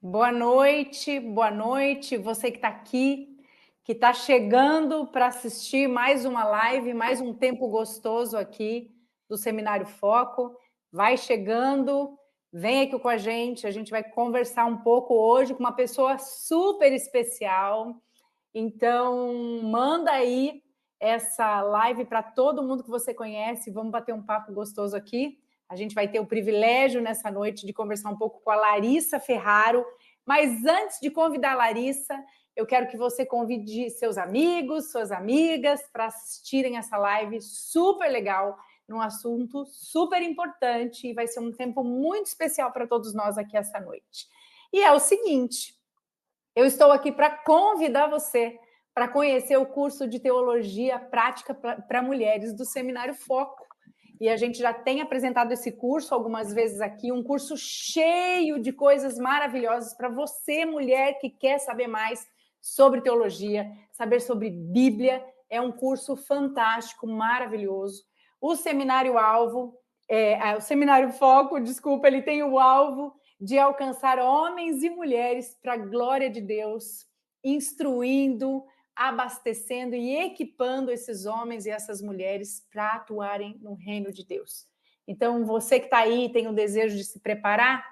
Boa noite, você que está aqui, que está chegando para assistir mais uma live, mais um tempo gostoso aqui do Seminário Foco. Vai chegando, vem aqui com a gente vai conversar um pouco hoje com uma pessoa super especial. Então, manda aí essa live para todo mundo que você conhece, vamos bater um papo gostoso aqui. A gente vai ter o privilégio nessa noite de conversar um pouco com a Larissa Ferraro, mas antes de convidar a Larissa, eu quero que você convide seus amigos, suas amigas para assistirem essa live super legal, num assunto super importante e vai ser um tempo muito especial para todos nós aqui essa noite. E é o seguinte, eu estou aqui para convidar você para conhecer o curso de Teologia Prática para Mulheres do Seminário Foco. E a gente já tem apresentado esse curso algumas vezes aqui, um curso cheio de coisas maravilhosas para você, mulher, que quer saber mais sobre teologia, saber sobre Bíblia. É um curso fantástico, maravilhoso. O Seminário o Seminário Foco, desculpa, ele tem o alvo de alcançar homens e mulheres para a glória de Deus, instruindo, abastecendo e equipando esses homens e essas mulheres para atuarem no reino de Deus. Então, você que está aí, tem o desejo de se preparar,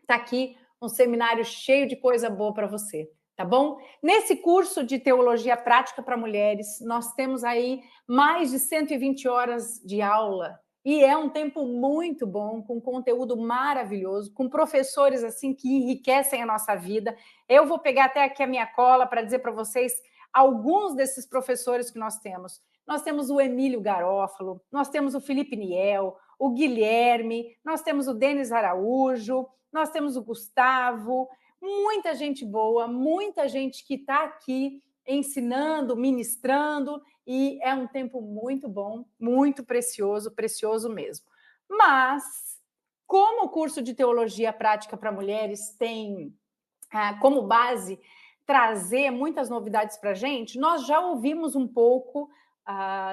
está aqui um seminário cheio de coisa boa para você, tá bom? Nesse curso de Teologia Prática para Mulheres, nós temos aí mais de 120 horas de aula, e é um tempo muito bom, com conteúdo maravilhoso, com professores assim que enriquecem a nossa vida. Eu vou pegar até aqui a minha cola para dizer para vocês alguns desses professores que nós temos. Nós temos o Emílio Garófalo, nós temos o Felipe Niel, o Guilherme, nós temos o Denis Araújo, nós temos o Gustavo, muita gente boa, muita gente que está aqui ensinando, ministrando, e é um tempo muito bom, muito precioso, precioso mesmo. Mas, como o curso de Teologia Prática para Mulheres tem como base trazer muitas novidades para a gente, nós já ouvimos um pouco,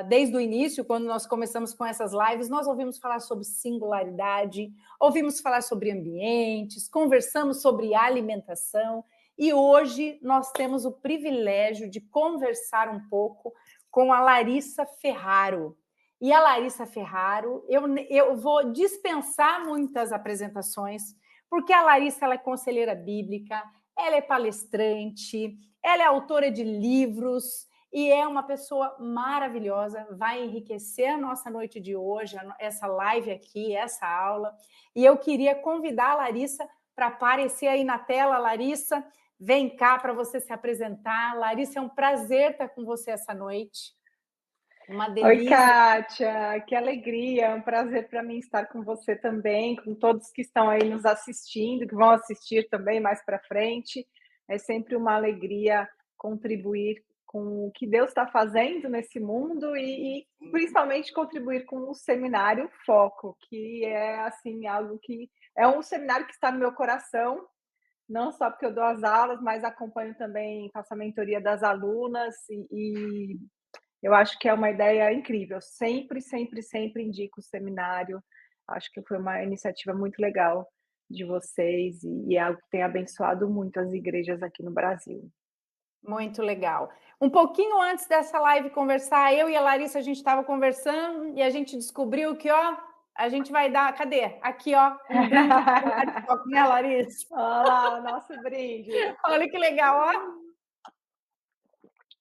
desde o início, quando nós começamos com essas lives, nós ouvimos falar sobre singularidade, ouvimos falar sobre ambientes, conversamos sobre alimentação, e hoje nós temos o privilégio de conversar um pouco com a Larissa Ferraro. E a Larissa Ferraro, eu vou dispensar muitas apresentações, porque a Larissa ela é conselheira bíblica, ela é palestrante, ela é autora de livros e é uma pessoa maravilhosa, vai enriquecer a nossa noite de hoje, essa live aqui, essa aula. E eu queria convidar a Larissa para aparecer aí na tela. Larissa, vem cá para você se apresentar. Larissa, é um prazer estar com você essa noite. Uma Oi, delícia. Kátia, que alegria, é um prazer para mim estar com você também, com todos que estão aí nos assistindo, que vão assistir também mais para frente. É sempre uma alegria contribuir com o que Deus está fazendo nesse mundo e principalmente contribuir com o Seminário Foco, que é assim algo que é um seminário que está no meu coração, não só porque eu dou as aulas, mas acompanho também, faço a mentoria das alunas e eu acho que é uma ideia incrível. Sempre, sempre, sempre indico o seminário. Acho que foi uma iniciativa muito legal de vocês e é algo que tem abençoado muito as igrejas aqui no Brasil. Muito legal. Um pouquinho antes dessa live conversar, eu e a Larissa, a gente estava conversando e a gente descobriu que, ó, a gente vai dar, cadê? Aqui, ó, um brinde do Seminário Foco, né, Larissa? Olá, o nosso brinde. Olha que legal, ó.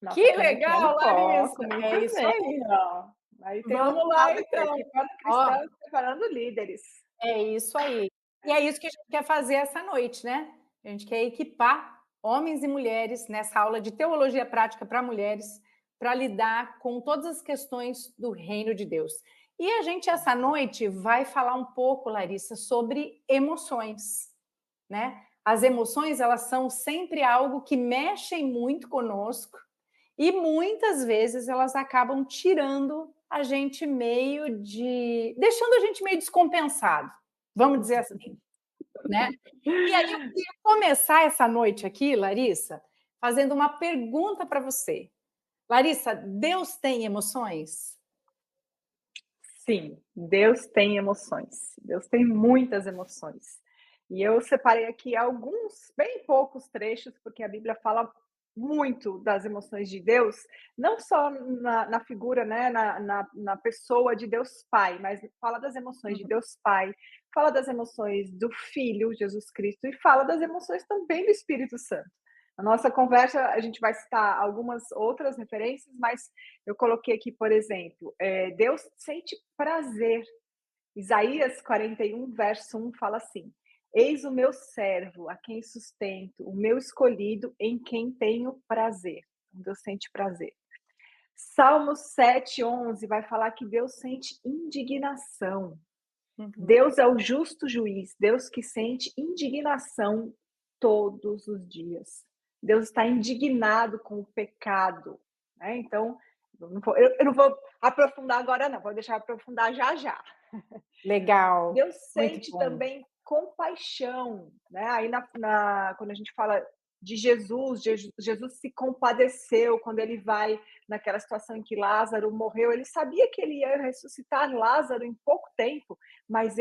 Nossa Que canequinha do legal, foco, Larissa. muito É isso bem, aí. ó. Aí tem um Vamos lá, ditado aqui, então. equipando Ó, cristãos, preparando líderes. é isso aí. E é isso que a gente quer fazer essa noite, né? A gente quer equipar homens e mulheres nessa aula de teologia prática para mulheres, para lidar com todas as questões do reino de Deus. E a gente, essa noite, vai falar um pouco, Larissa, sobre emoções, né? As emoções, elas são sempre algo que mexem muito conosco e muitas vezes elas acabam tirando a gente deixando a gente meio descompensado, vamos dizer assim, né? E aí eu queria começar essa noite aqui, Larissa, fazendo uma pergunta para você. Larissa, Deus tem emoções? Sim, Deus tem emoções. Deus tem muitas emoções. E eu separei aqui alguns, bem poucos trechos, porque a Bíblia fala muito das emoções de Deus, não só na figura, né, na pessoa de Deus Pai, mas fala das emoções de Uhum. Deus Pai, fala das emoções do Filho, Jesus Cristo, e fala das emoções também do Espírito Santo. Na nossa conversa, a gente vai citar algumas outras referências, mas eu coloquei aqui, por exemplo, Deus sente prazer. Isaías 41, verso 1 fala assim: Eis o meu servo, a quem sustento, o meu escolhido, em quem tenho prazer. Então, Deus sente prazer. Salmos 7:11 vai falar que Deus sente indignação. Uhum. Deus é o justo juiz, Deus que sente indignação todos os dias. Deus está indignado com o pecado, né? Então, eu não vou aprofundar agora, não, vou deixar aprofundar já já. Legal, Deus muito sente bom. também compaixão, né? Aí quando a gente fala de Jesus, Jesus se compadeceu quando ele vai naquela situação em que Lázaro morreu. Ele sabia que ele ia ressuscitar Lázaro em pouco tempo, mas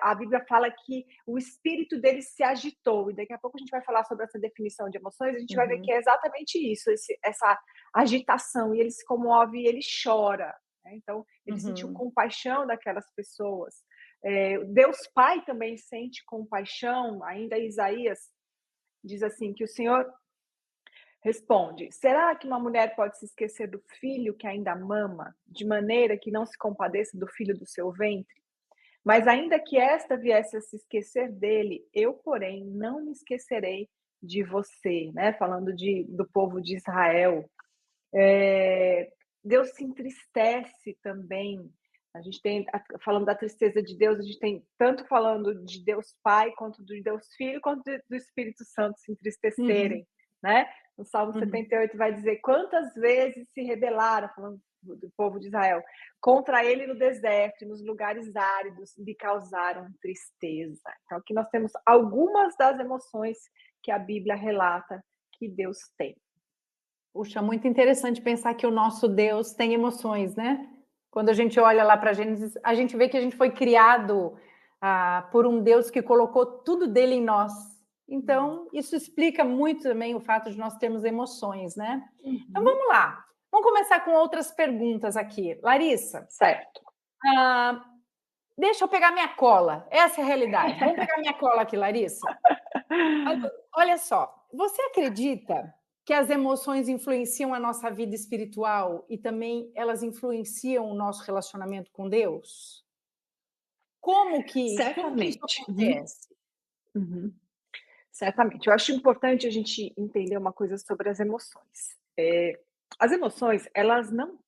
a Bíblia fala que o espírito dele se agitou. E daqui a pouco a gente vai falar sobre essa definição de emoções. A gente vai ver que Uhum, é exatamente isso, essa agitação. E ele se comove e ele chora, né? Então, ele sentiu uhum. compaixão daquelas pessoas. Deus Pai também sente compaixão, ainda Isaías diz assim, que o Senhor responde: será que uma mulher pode se esquecer do filho que ainda mama, de maneira que não se compadeça do filho do seu ventre? Mas ainda que esta viesse a se esquecer dele, eu, porém, não me esquecerei de você, né? Falando do povo de Israel. Deus se entristece também. A gente tem, falando da tristeza de Deus, a gente tem tanto falando de Deus Pai, quanto de Deus Filho, quanto do Espírito Santo se Uhum, entristecerem, né? No Salmo uhum. 78 vai dizer: quantas vezes se rebelaram, falando do povo de Israel, contra ele no deserto, nos lugares áridos, lhe causaram tristeza. Então, aqui nós temos algumas das emoções que a Bíblia relata que Deus tem. Puxa, muito interessante pensar que o nosso Deus tem emoções, né? Quando a gente olha lá para Gênesis, a gente vê que a gente foi criado por um Deus que colocou tudo dele em nós. Então, isso explica muito também o fato de nós termos emoções, né? Então, Uhum. vamos lá. Vamos começar com outras perguntas aqui. Larissa, Certo. ah, deixa eu pegar minha cola. Essa é a realidade. Vamos pegar minha cola aqui, Larissa. Olha só, você acredita que as emoções influenciam a nossa vida espiritual e também elas influenciam o nosso relacionamento com Deus? Como que isso Certamente. Uhum, acontece? uhum. Certamente. Eu acho importante a gente entender uma coisa sobre as emoções. As emoções, elas não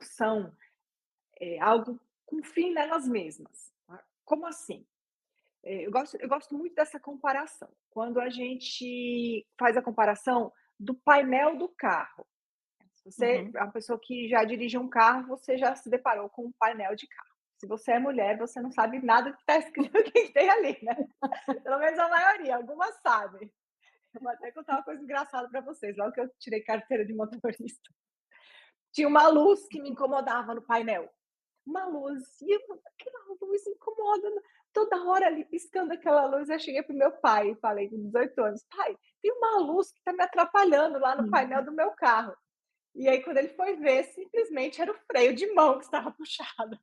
são, algo com fim nelas mesmas, tá. Como assim? Eu gosto muito dessa comparação. Quando a gente faz a comparação do painel do carro. Se você Uhum, é uma pessoa que já dirige um carro, você já se deparou com um painel de carro. Se você é mulher, você não sabe nada do que está escrito, o que tem ali, né? Pelo menos a maioria, algumas sabem. Eu vou até contar uma coisa engraçada para vocês. Logo que eu tirei carteira de motorista, tinha uma luz que me incomodava no painel. Uma luz, e aquela luz incomoda, toda hora ali piscando aquela luz. Eu cheguei pro meu pai e falei com 18 anos: "Pai, tem uma luz que está me atrapalhando lá no painel uhum. do meu carro". E aí, quando ele foi ver, simplesmente era o freio de mão que estava puxado.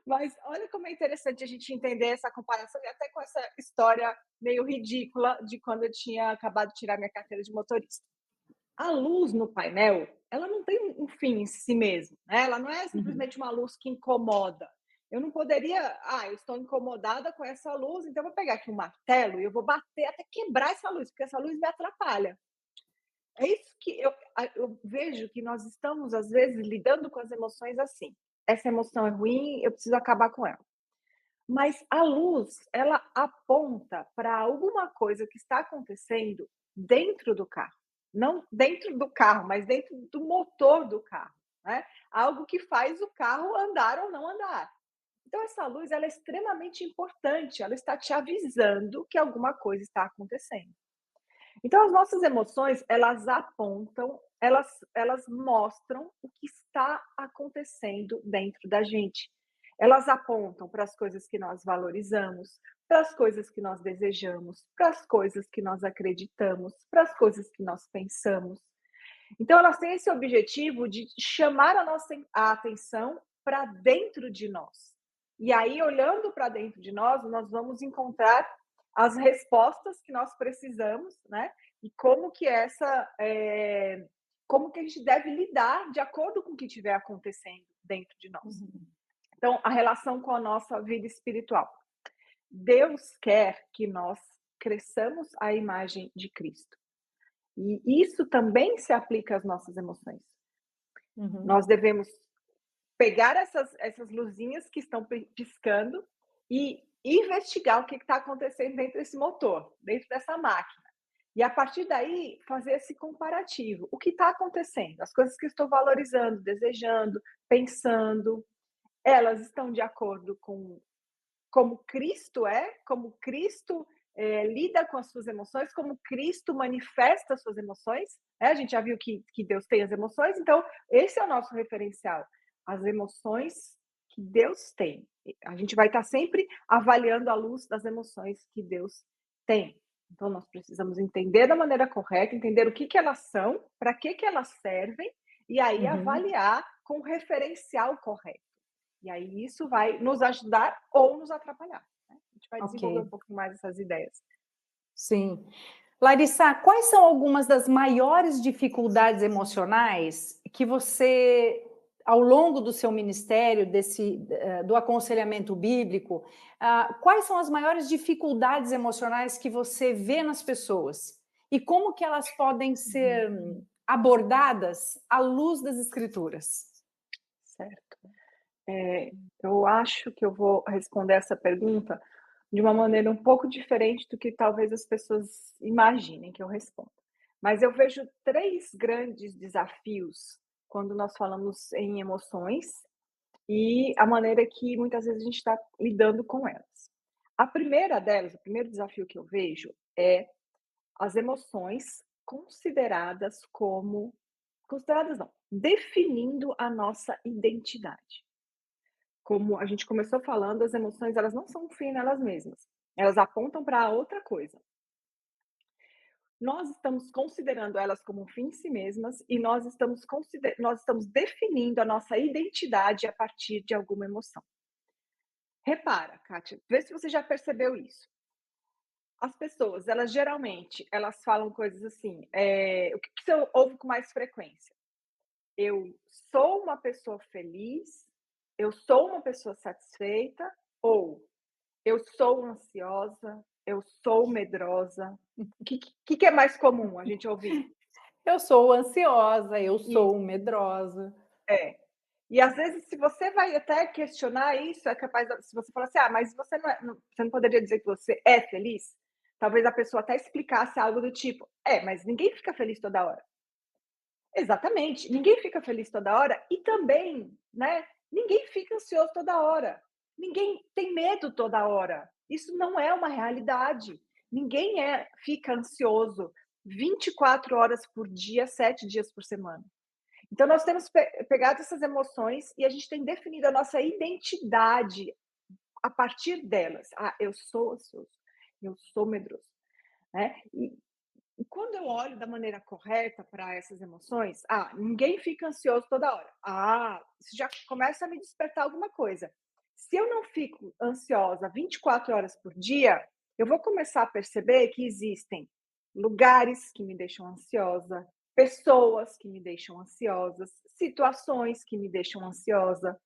Mas olha como é interessante a gente entender essa comparação e até com essa história meio ridícula de quando eu tinha acabado de tirar minha carteira de motorista. A luz no painel, ela não tem um fim em si mesmo, né? Ela não é Uhum. simplesmente uma luz que incomoda. Eu não poderia, eu estou incomodada com essa luz, então eu vou pegar aqui um martelo e eu vou bater até quebrar essa luz, porque essa luz me atrapalha. É isso que eu vejo que nós estamos, às vezes, lidando com as emoções assim. Essa emoção é ruim, eu preciso acabar com ela. Mas a luz, ela aponta para alguma coisa que está acontecendo dentro do carro. Não dentro do carro, mas dentro do motor do carro, né? Algo que faz o carro andar ou não andar. Então essa luz, ela é extremamente importante, ela está te avisando que alguma coisa está acontecendo. Então as nossas emoções, elas apontam, elas mostram o que está acontecendo dentro da gente. Elas apontam para as coisas que nós valorizamos, para as coisas que nós desejamos, para as coisas que nós acreditamos, para as coisas que nós pensamos. Então, elas têm esse objetivo de chamar a atenção para dentro de nós. E aí, olhando para dentro de nós vamos encontrar as respostas que nós precisamos, né? E como que a gente deve lidar de acordo com o que estiver acontecendo dentro de nós. Uhum. Então, a relação com a nossa vida espiritual. Deus quer que nós cresçamos à imagem de Cristo. E isso também se aplica às nossas emoções. Uhum. Nós devemos pegar essas luzinhas que estão piscando e investigar o que está acontecendo dentro desse motor, dentro dessa máquina. E a partir daí, fazer esse comparativo. O que está acontecendo? As coisas que eu estou valorizando, desejando, pensando, elas estão de acordo com como Cristo é, como Cristo lida com as suas emoções, como Cristo manifesta as suas emoções. Né? A gente já viu que Deus tem as emoções, então esse é o nosso referencial. As emoções que Deus tem. A gente vai estar sempre avaliando à luz das emoções que Deus tem. Então, nós precisamos entender da maneira correta, entender o que elas são, para que elas servem, e aí avaliar com o referencial correto. E aí isso vai nos ajudar ou nos atrapalhar. Né? A gente vai desenvolver um Ok, pouco mais essas ideias. sim. Larissa, quais são algumas das maiores dificuldades emocionais que você, ao longo do seu ministério, do aconselhamento bíblico, quais são as maiores dificuldades emocionais que você vê nas pessoas? E como que elas podem ser abordadas à luz das Escrituras? Certo. Eu acho que eu vou responder essa pergunta de uma maneira um pouco diferente do que talvez as pessoas imaginem que eu responda. Mas eu vejo 3 grandes desafios quando nós falamos em emoções e a maneira que muitas vezes a gente está lidando com elas. A primeira delas, o primeiro desafio que eu vejo é as emoções consideradas não, definindo a nossa identidade. Como a gente começou falando, as emoções elas não são um fim nelas mesmas. Elas apontam para outra coisa. Nós estamos considerando elas como um fim em si mesmas e nós estamos definindo a nossa identidade a partir de alguma emoção. Repara, Kátia, vê se você já percebeu isso. As pessoas, elas geralmente, elas falam coisas assim, o que você ouve com mais frequência? Eu sou uma pessoa feliz, eu sou uma pessoa satisfeita, ou eu sou ansiosa, eu sou medrosa. O que é mais comum a gente ouvir? Eu sou ansiosa, eu sou Isso, medrosa. é. E às vezes, se você vai até questionar isso, é capaz, se você falar assim, mas você não poderia dizer que você é feliz? Talvez a pessoa até explicasse algo do tipo, mas ninguém fica feliz toda hora. Exatamente, ninguém fica feliz toda hora e também, né, ninguém fica ansioso toda hora. Ninguém tem medo toda hora. Isso não é uma realidade. Ninguém fica ansioso 24 horas por dia, 7 dias por semana. Então nós temos pegado essas emoções e a gente tem definido a nossa identidade a partir delas. Eu sou ansioso, eu sou medroso, né? E quando eu olho da maneira correta para essas emoções, ninguém fica ansioso toda hora. Isso já começa a me despertar alguma coisa. Se eu não fico ansiosa 24 horas por dia, eu vou começar a perceber que existem lugares que me deixam ansiosa, pessoas que me deixam ansiosas, situações que me deixam ansiosa.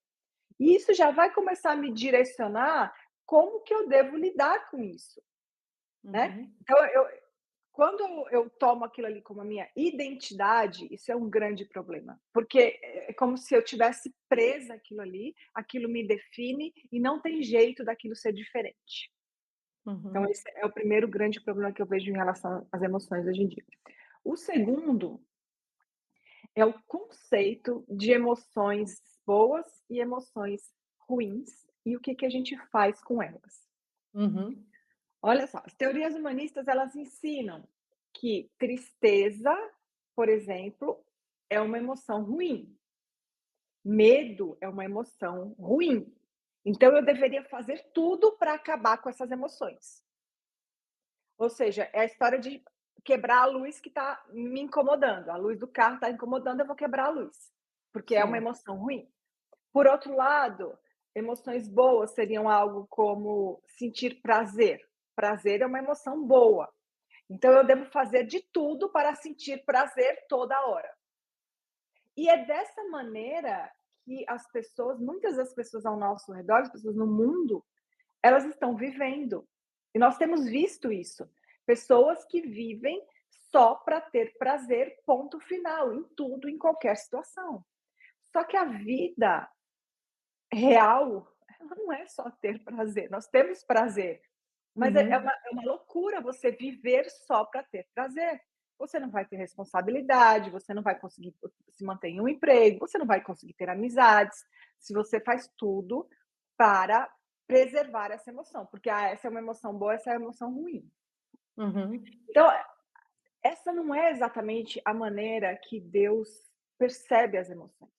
E isso já vai começar a me direcionar como que eu devo lidar com isso, né? Uhum. Então, quando eu tomo aquilo ali como a minha identidade, isso é um grande problema, porque é como se eu tivesse presa àquilo ali, aquilo me define e não tem jeito daquilo ser diferente. Então Uhum. esse é o primeiro grande problema que eu vejo em relação às emoções hoje em dia. O segundo é o conceito de emoções boas e emoções ruins e o que que a gente faz com elas. Uhum. Olha só, as teorias humanistas elas ensinam que tristeza, por exemplo, é uma emoção ruim. Medo é uma emoção ruim. Então eu deveria fazer tudo para acabar com essas emoções. Ou seja, é a história de quebrar a luz que está me incomodando. A luz do carro está incomodando, eu vou quebrar a luz, porque é uma Certo. emoção ruim. Por outro lado, emoções boas seriam algo como sentir prazer. Prazer é uma emoção boa. Então eu devo fazer de tudo para sentir prazer toda hora. E é dessa maneira que as pessoas, muitas das pessoas ao nosso redor, as pessoas no mundo, elas estão vivendo. E nós temos visto isso. Pessoas que vivem só para ter prazer, ponto final, em tudo, em qualquer situação. Só que a vida real, ela não é só ter prazer. Nós temos prazer, mas Uhum. é uma loucura você viver só para ter prazer. Você não vai ter responsabilidade, você não vai conseguir se manter em um emprego, você não vai conseguir ter amizades, se você faz tudo para preservar essa emoção, porque essa é uma emoção boa, essa é uma emoção ruim. Uhum. Então, essa não é exatamente a maneira que Deus percebe as emoções.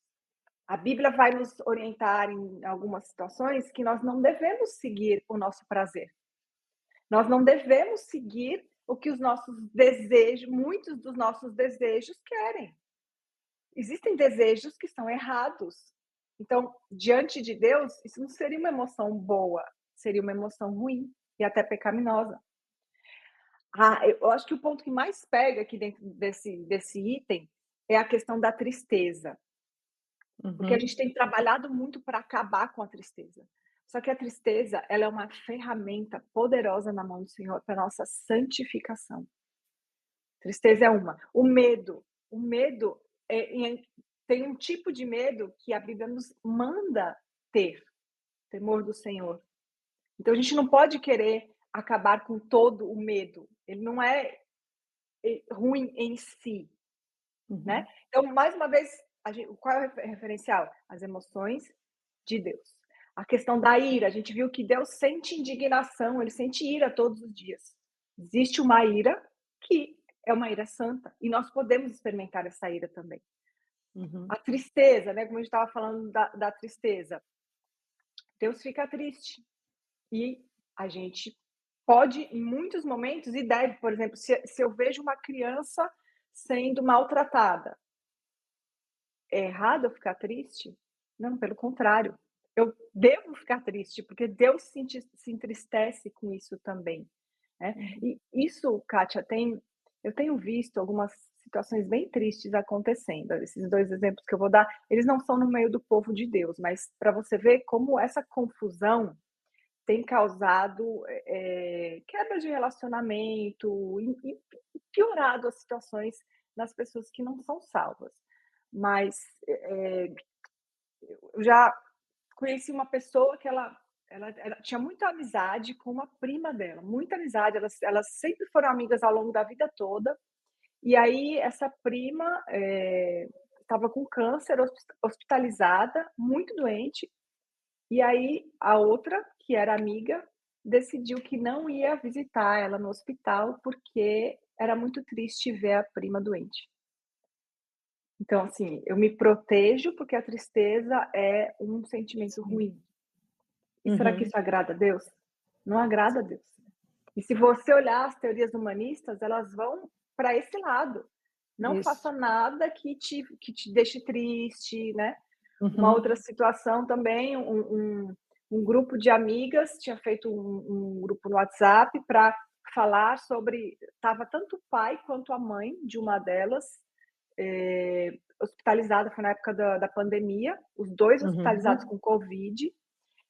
A Bíblia vai nos orientar em algumas situações que nós não devemos seguir o nosso prazer. Nós não devemos seguir o que os nossos desejos, muitos dos nossos desejos querem. Existem desejos que são errados. Então, diante de Deus, isso não seria uma emoção boa, seria uma emoção ruim e até pecaminosa. Eu acho que o ponto que mais pega aqui dentro desse item é a questão da tristeza, porque a gente Uhum. tem trabalhado muito para acabar com a tristeza. Só que a tristeza, ela é uma ferramenta poderosa na mão do Senhor para nossa santificação. Tristeza é uma. O medo tem um tipo de medo que a Bíblia nos manda ter, temor do Senhor. Então a gente não pode querer acabar com todo o medo. Ele não é ruim em si, né? Uhum. Então, mais uma vez, qual é o referencial? As emoções de Deus. A questão da ira, a gente viu que Deus sente indignação, ele sente ira todos os dias. Existe uma ira que é uma ira santa, e nós podemos experimentar essa ira também. A Uhum. tristeza, né, como a gente estava falando da tristeza, Deus fica triste. E a gente pode, em muitos momentos, e deve, por exemplo, se eu vejo uma criança sendo maltratada, é errado eu ficar triste? Não, pelo contrário. Eu devo ficar triste, porque Deus se entristece com isso também, né. Uhum. E isso, Kátia, eu tenho visto algumas situações bem tristes acontecendo. Esses 2 exemplos que eu vou dar, eles não são no meio do povo de Deus, mas para você ver como essa confusão tem causado, quebra de relacionamento e piorado as situações nas pessoas que não são salvas. Mas, eu já conheci uma pessoa que ela tinha muita amizade com uma prima dela, muita amizade, elas sempre foram amigas ao longo da vida toda, e aí essa prima, estava com câncer, hospitalizada, muito doente, e aí a outra, que era amiga, decidiu que não ia visitar ela no hospital, porque era muito triste ver a prima doente. Então, assim, eu me protejo, porque a tristeza é um sentimento Sim. ruim. E será que Uhum. isso agrada a Deus? Não agrada a Deus. E se você olhar as teorias humanistas, elas vão para esse lado. Não Isso. faça nada que te deixe triste, né. Uma outra Uhum. situação também, um grupo de amigas tinha feito um grupo no WhatsApp para falar sobre, estava tanto o pai quanto a mãe de uma delas, hospitalizada, foi na época da pandemia, os 2 hospitalizados Uhum. com covid,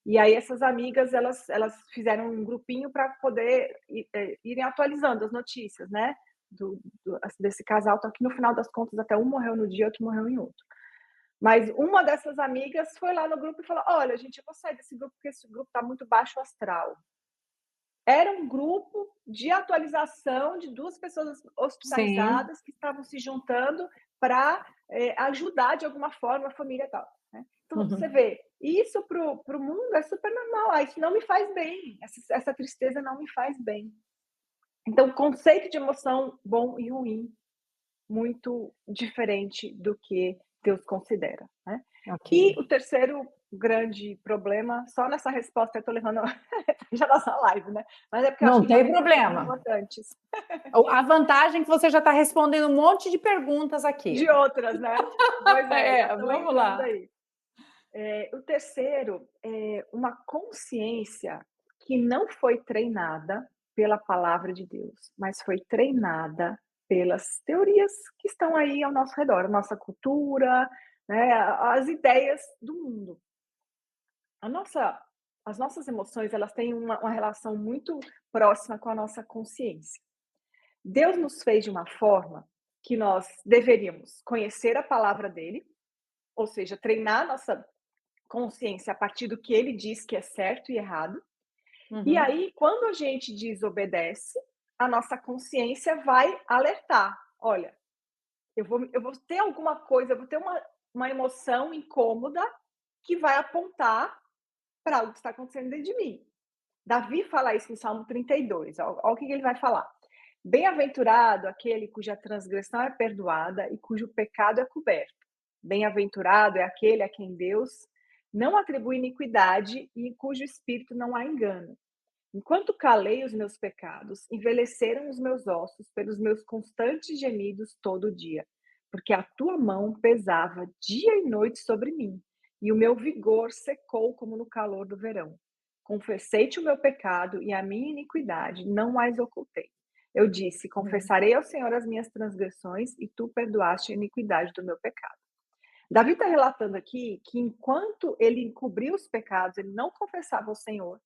e aí essas amigas elas fizeram um grupinho para poder irem atualizando as notícias, né, desse casal, então que no final das contas até um morreu no dia, outro morreu em outro. Mas uma dessas amigas foi lá no grupo e falou: "Olha, gente, eu vou sair desse grupo, porque esse grupo está muito baixo astral". Era um grupo de atualização de 2 pessoas Sim. hospitalizadas que estavam se juntando para ajudar de alguma forma a família e tal, né. Então você Uhum. vê, isso para o mundo é super normal, isso não me faz bem, essa tristeza não me faz bem. Então o conceito de emoção bom e ruim, muito diferente do que Deus considera, né. Ok. E o terceiro grande problema. Só nessa resposta eu estou levando já nossa live, né? Mas é porque eu acho Não que tem realmente são problema. importantes. A vantagem é que você já está respondendo um monte de perguntas aqui. De outras, né? Pois é, já estão Vamos entrando lá. aí. O terceiro é uma consciência que não foi treinada pela palavra de Deus, mas foi treinada pelas teorias que estão aí ao nosso redor, a nossa cultura, né, as ideias do mundo. A nossa, as nossas emoções, elas têm uma relação muito próxima com a nossa consciência. Deus nos fez de uma forma que nós deveríamos conhecer a palavra dele, ou seja, treinar a nossa consciência a partir do que ele diz que é certo e errado. E Uhum. aí, quando a gente desobedece, a nossa consciência vai alertar: olha, eu vou ter alguma coisa, eu vou ter uma emoção incômoda que vai apontar para algo que está acontecendo dentro de mim. Davi fala isso no Salmo 32. Olha o que ele vai falar. Bem-aventurado aquele cuja transgressão é perdoada e cujo pecado é coberto. Bem-aventurado é aquele a quem Deus não atribui iniquidade e em cujo espírito não há engano. Enquanto calei os meus pecados, envelheceram os meus ossos pelos meus constantes gemidos todo dia, porque a tua mão pesava dia e noite sobre mim, e o meu vigor secou como no calor do verão. Confessei-te o meu pecado e a minha iniquidade não mais ocultei. Eu disse: Uhum. confessarei ao Senhor as minhas transgressões, e tu perdoaste a iniquidade do meu pecado. Davi está relatando aqui que enquanto ele encobria os pecados, ele não confessava ao Senhor,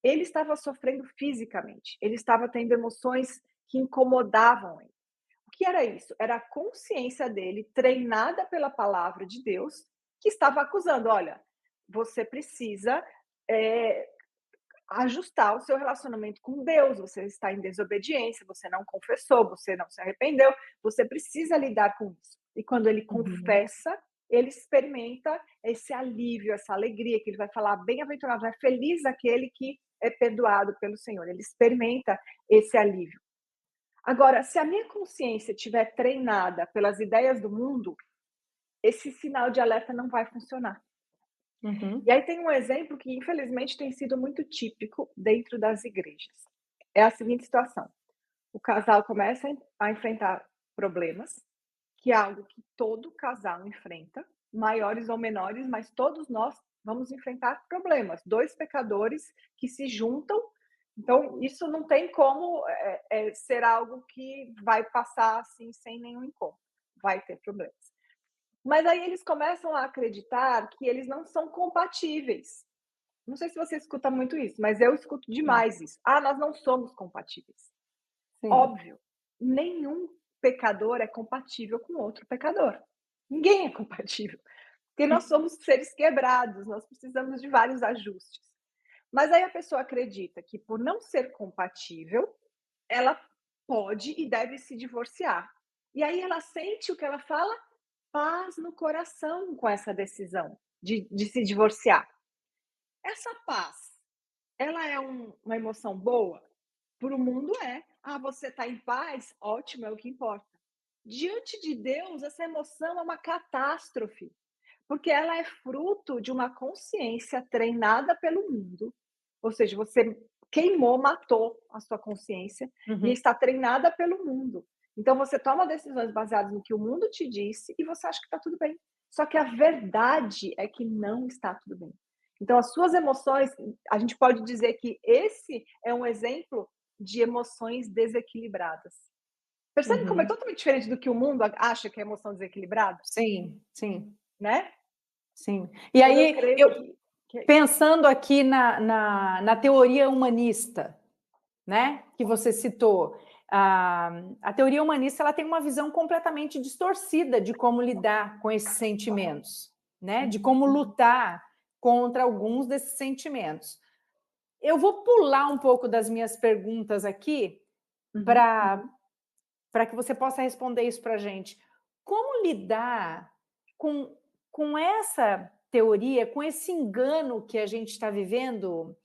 ele estava sofrendo fisicamente, ele estava tendo emoções que incomodavam ele. O que era isso? Era a consciência dele, treinada pela palavra de Deus, que estava acusando: olha, você precisa é, ajustar o seu relacionamento com Deus, você está em desobediência, você não confessou, você não se arrependeu, você precisa lidar com isso. E quando ele Uhum. confessa, ele experimenta esse alívio, essa alegria, que ele vai falar: bem-aventurado, é feliz aquele que é perdoado pelo Senhor. Ele experimenta esse alívio. Agora, se a minha consciência estiver treinada pelas ideias do mundo, esse sinal de alerta não vai funcionar. E Uhum. aí tem um exemplo que, infelizmente, tem sido muito típico dentro das igrejas. É a seguinte situação: o casal começa a enfrentar problemas, que é algo que todo casal enfrenta, maiores ou menores, mas todos nós vamos enfrentar problemas. Dois pecadores que se juntam, então isso não tem como ser algo que vai passar assim sem nenhum incômodo. Vai ter problemas. Mas aí eles começam a acreditar que eles não são compatíveis. Não sei se você escuta muito isso, mas eu escuto Sim. demais isso. Ah, nós não somos compatíveis. Sim. Óbvio, nenhum pecador é compatível com outro pecador. Ninguém é compatível, porque nós somos seres quebrados, nós precisamos de vários ajustes. Mas aí a pessoa acredita que, por não ser compatível, ela pode e deve se divorciar. E aí ela sente o que ela fala? Paz no coração com essa decisão de se divorciar. Essa paz, ela é uma emoção boa? Para o mundo é. Ah, você está em paz? Ótimo, é o que importa. Diante de Deus, essa emoção é uma catástrofe, porque ela é fruto de uma consciência treinada pelo mundo. Ou seja, você queimou, matou a sua consciência e Uhum. está treinada pelo mundo. Então você toma decisões baseadas no que o mundo te disse e você acha que está tudo bem. Só que a verdade é que não está tudo bem. Então as suas emoções, a gente pode dizer que esse é um exemplo de emoções desequilibradas. Percebe como é Uhum. totalmente diferente do que o mundo acha que é emoção desequilibrada, Sim, sim, né? sim. E Então eu aí, creio eu que é isso. pensando aqui na teoria humanista, né, que você citou, a teoria humanista ela tem uma visão completamente distorcida de como lidar com esses sentimentos, né, de como Uhum, lutar contra alguns desses sentimentos. Eu vou pular um pouco das minhas perguntas aqui uhum, para que você possa responder isso para a gente. Como lidar com, com essa teoria, com esse engano que a gente está vivendo,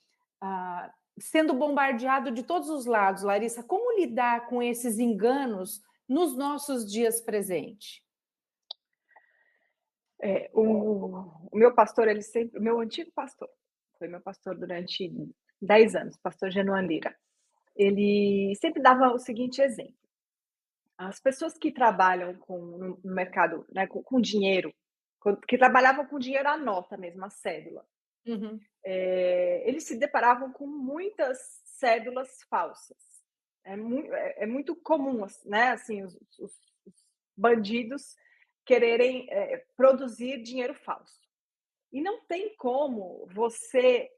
sendo bombardeado de todos os lados, Larissa? Como lidar com esses enganos nos nossos dias presentes? O meu pastor, ele sempre, o meu antigo pastor, foi meu pastor durante 10 anos, pastor Genuan Lira. Ele sempre dava o seguinte exemplo: as pessoas que trabalham no mercado, né, com dinheiro, que trabalhavam com dinheiro à nota mesmo, a cédula, Uhum. eles se deparavam com muitas cédulas falsas. É muito comum, né, assim, os bandidos quererem produzir dinheiro falso. E não tem como você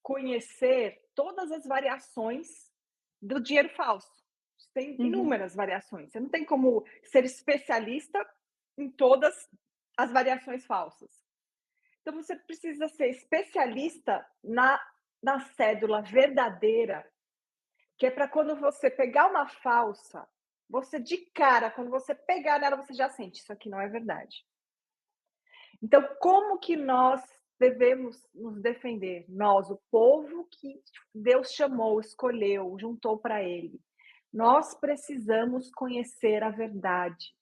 conhecer todas as variações do dinheiro falso. Tem Uhum. inúmeras variações. Você não tem como ser especialista em todas as variações falsas. Então você precisa ser especialista na cédula verdadeira, que é para quando você pegar uma falsa, você de cara, quando você pegar nela, você já sente, isso aqui não é verdade. Então, como que nós devemos nos defender? Nós, o povo que Deus chamou, escolheu, juntou para ele. Nós precisamos conhecer a verdade.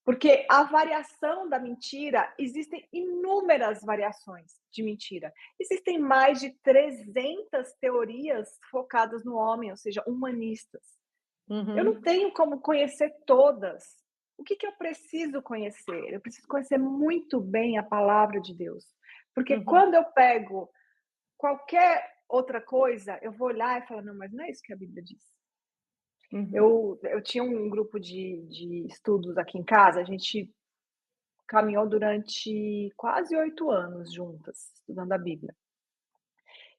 Porque a variação da mentira, existem inúmeras variações de mentira. Existem mais de 300 teorias focadas no homem, ou seja, humanistas. Eu não Uhum. tenho como conhecer todas. O que eu preciso conhecer? Eu preciso conhecer muito bem a palavra de Deus. Porque Uhum. quando eu pego qualquer outra coisa, eu vou olhar e falar, não, mas não é isso que a Bíblia diz. Uhum. Eu tinha um grupo de estudos aqui em casa, a gente caminhou durante quase 8 anos juntas, estudando a Bíblia.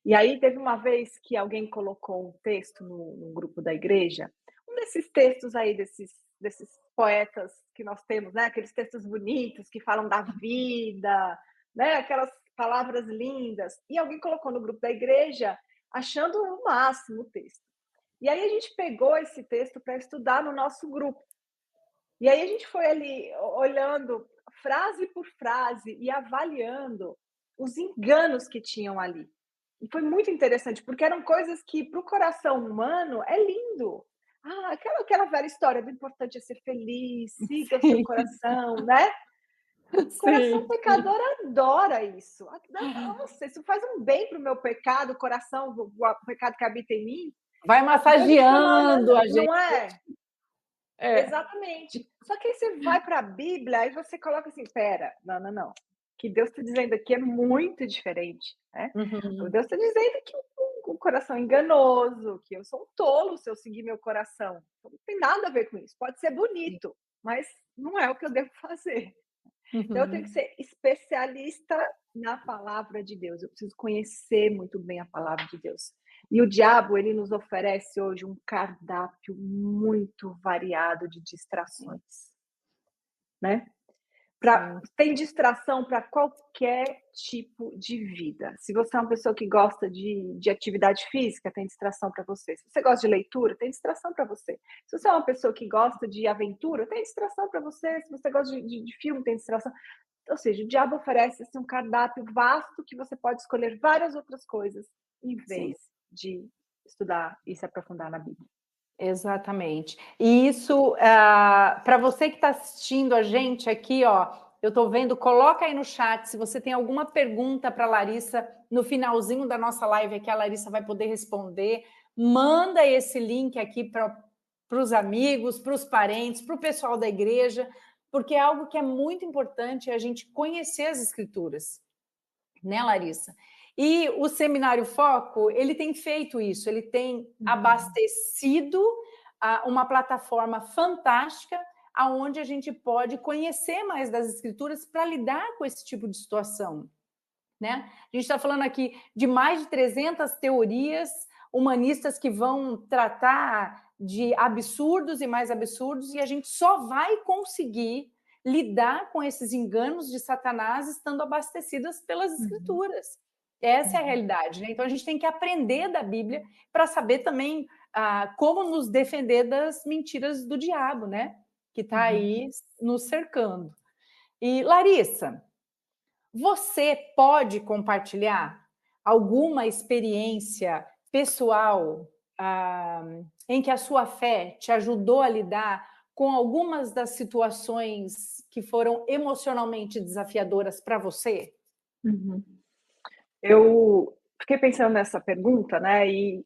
E aí teve uma vez que alguém colocou um texto no grupo da igreja, um desses textos aí, desses poetas que nós temos, né? Aqueles textos bonitos que falam da vida, né? Aquelas palavras lindas. E alguém colocou no grupo da igreja, achando o máximo o texto. E aí a gente pegou esse texto para estudar no nosso grupo. E aí a gente foi ali olhando frase por frase e avaliando os enganos que tinham ali. E foi muito interessante, porque eram coisas que para o coração humano é lindo. Ah, aquela velha história do importante é ser feliz, siga o seu Sim, coração, né? O coração sim, sim. pecador adora isso. Nossa, isso faz um bem para o meu pecado, o coração, o pecado que habita em mim. Vai Então a gente foi lá massageando olhando, a gente. não é? É. Exatamente. Só que aí você vai para a Bíblia e você coloca assim: "Espera, não, não, não. O que Deus está dizendo aqui é muito diferente, né. O Uhum. Deus está dizendo que o coração é enganoso, que eu sou um tolo se eu seguir meu coração. Então não tem nada a ver com isso. Pode ser bonito, mas não é o que eu devo fazer". Então eu tenho que Uhum. ser especialista na palavra de Deus, eu preciso conhecer muito bem a palavra de Deus. E o diabo, ele nos oferece hoje um cardápio muito variado de distrações, né. Sim. Tem distração para qualquer tipo de vida. Se você é uma pessoa que gosta de atividade física, tem distração para você. Se você gosta de leitura, tem distração para você. Se você é uma pessoa que gosta de aventura, tem distração para você. Se você gosta de filme, tem distração. Ou seja, o diabo oferece assim, um cardápio vasto que você pode escolher várias outras coisas em Sim. vez de estudar e se aprofundar na Bíblia. Exatamente. E isso, para você que está assistindo a gente aqui, ó, eu estou vendo, coloca aí no chat se você tem alguma pergunta para a Larissa no finalzinho da nossa live aqui, a Larissa vai poder responder. Manda esse link aqui para os amigos, para os parentes, para o pessoal da igreja, porque é algo que é muito importante a gente conhecer as escrituras, né, Larissa? E o Seminário Foco, ele tem feito isso, ele tem Uhum. abastecido uma plataforma fantástica aonde a gente pode conhecer mais das escrituras para lidar com esse tipo de situação, né? A gente está falando aqui de mais de 300 teorias humanistas que vão tratar de absurdos e mais absurdos, e a gente só vai conseguir lidar com esses enganos de Satanás estando abastecidas pelas Uhum. escrituras. Essa é a Uhum. realidade, né? Então a gente tem que aprender da Bíblia para saber também como nos defender das mentiras do diabo, né? Que está Uhum. aí nos cercando. E Larissa, você pode compartilhar alguma experiência pessoal em que a sua fé te ajudou a lidar com algumas das situações que foram emocionalmente desafiadoras para você? Uhum. Eu fiquei pensando nessa pergunta, né, e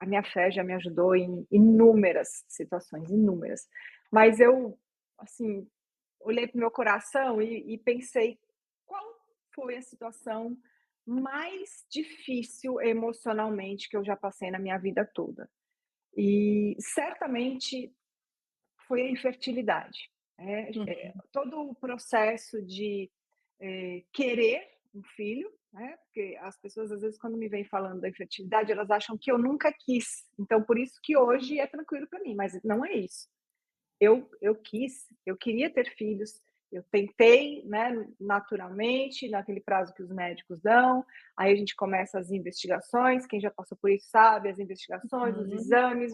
a minha fé já me ajudou em inúmeras situações, inúmeras. Mas eu, assim, olhei para o meu coração e pensei: qual foi a situação mais difícil emocionalmente que eu já passei na minha vida toda? E certamente foi a infertilidade, Uhum, todo o processo de, querer um filho, né, porque as pessoas às vezes quando me vêm falando da infertilidade, elas acham que eu nunca quis, então por isso que hoje é tranquilo para mim, mas não é isso. Eu quis, eu queria ter filhos, eu tentei, né, naturalmente, naquele prazo que os médicos dão, aí a gente começa as investigações, quem já passou por isso sabe, as investigações, uhum,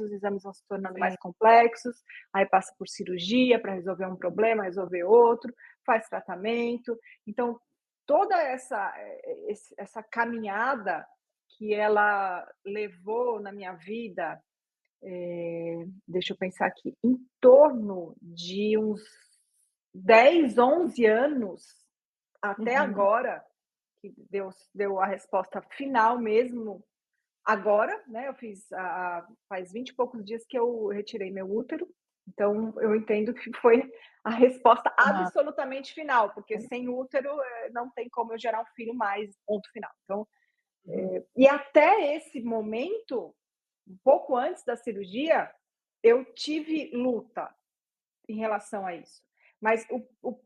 os exames vão se tornando mais sim. complexos, aí passa por cirurgia para resolver um problema, resolver outro, faz tratamento. Então, toda essa caminhada que ela levou na minha vida, deixa eu pensar aqui, em torno de uns 10, 11 anos, até Uhum, agora, que deu a resposta final mesmo, agora, né, eu fiz faz 20 e poucos dias que eu retirei meu útero, então eu entendo que foi a resposta aham, absolutamente final, porque sem útero, não tem como eu gerar um filho mais, ponto final. Então, uhum, e até esse momento, um pouco antes da cirurgia, eu tive luta em relação a isso. Mas o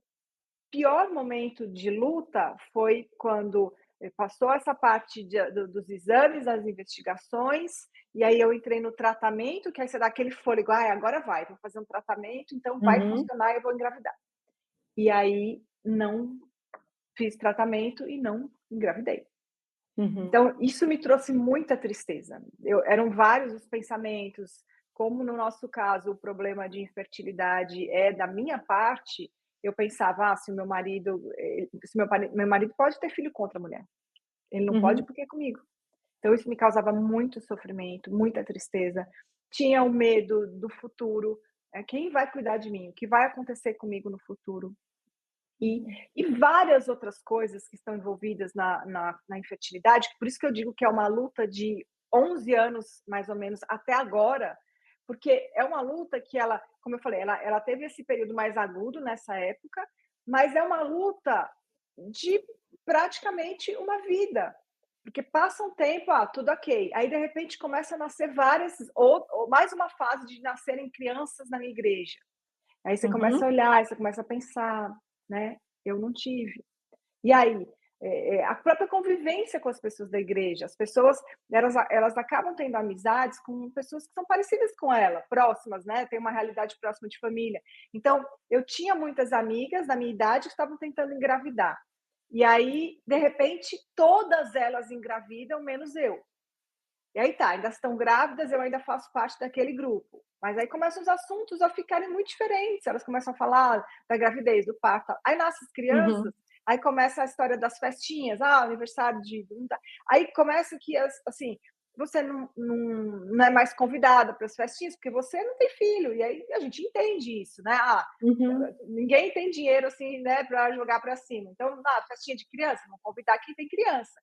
pior momento de luta foi quando passou essa parte dos exames, das investigações, e aí eu entrei no tratamento, que aí você dá aquele fôlego, ah, agora vai, vou fazer um tratamento, então vai uhum, funcionar e eu vou engravidar. E aí não fiz tratamento e não engravidei. uhum, Então, isso me trouxe muita tristeza. Eram vários os pensamentos, como no nosso caso o problema de infertilidade é da minha parte, eu pensava: "Ah, se o meu marido, se meu marido pode ter filho com outra mulher, ele não pode uhum, porque é comigo". Então isso me causava muito sofrimento, muita tristeza. Tinha o medo do futuro, quem vai cuidar de mim? O que vai acontecer comigo no futuro? E uhum, e várias outras coisas que estão envolvidas na infertilidade, por isso que eu digo que é uma luta de 11 anos, mais ou menos, até agora, porque é uma luta que ela, como eu falei, ela teve esse período mais agudo nessa época, mas é uma luta de praticamente uma vida, porque passa um tempo, tudo ok, aí de repente começa a nascer várias ou mais uma fase de nascerem crianças na minha igreja. Aí você começa a uhum, olhar, aí você começa a pensar, né, eu não tive. E aí, a própria convivência com as pessoas da igreja, as pessoas, elas acabam tendo amizades com pessoas que são parecidas com ela, próximas, né, tem uma realidade próxima de família. Então, eu tinha muitas amigas da minha idade que estavam tentando engravidar. E aí, de repente, todas elas engravidam, menos eu. E aí tá, ainda estão grávidas, eu ainda faço parte daquele grupo. Mas aí começam os assuntos a ficarem muito diferentes, elas começam a falar da gravidez, do parto, tal. Aí nascem as crianças, uhum, aí começa a história das festinhas, aniversário de aí começa que assim, você não é mais convidada para as festinhas, porque você não tem filho, e aí a gente entende isso, né, uhum, ninguém tem dinheiro, assim, né, para jogar para cima. Então, festinha de criança, vamos convidar quem tem criança.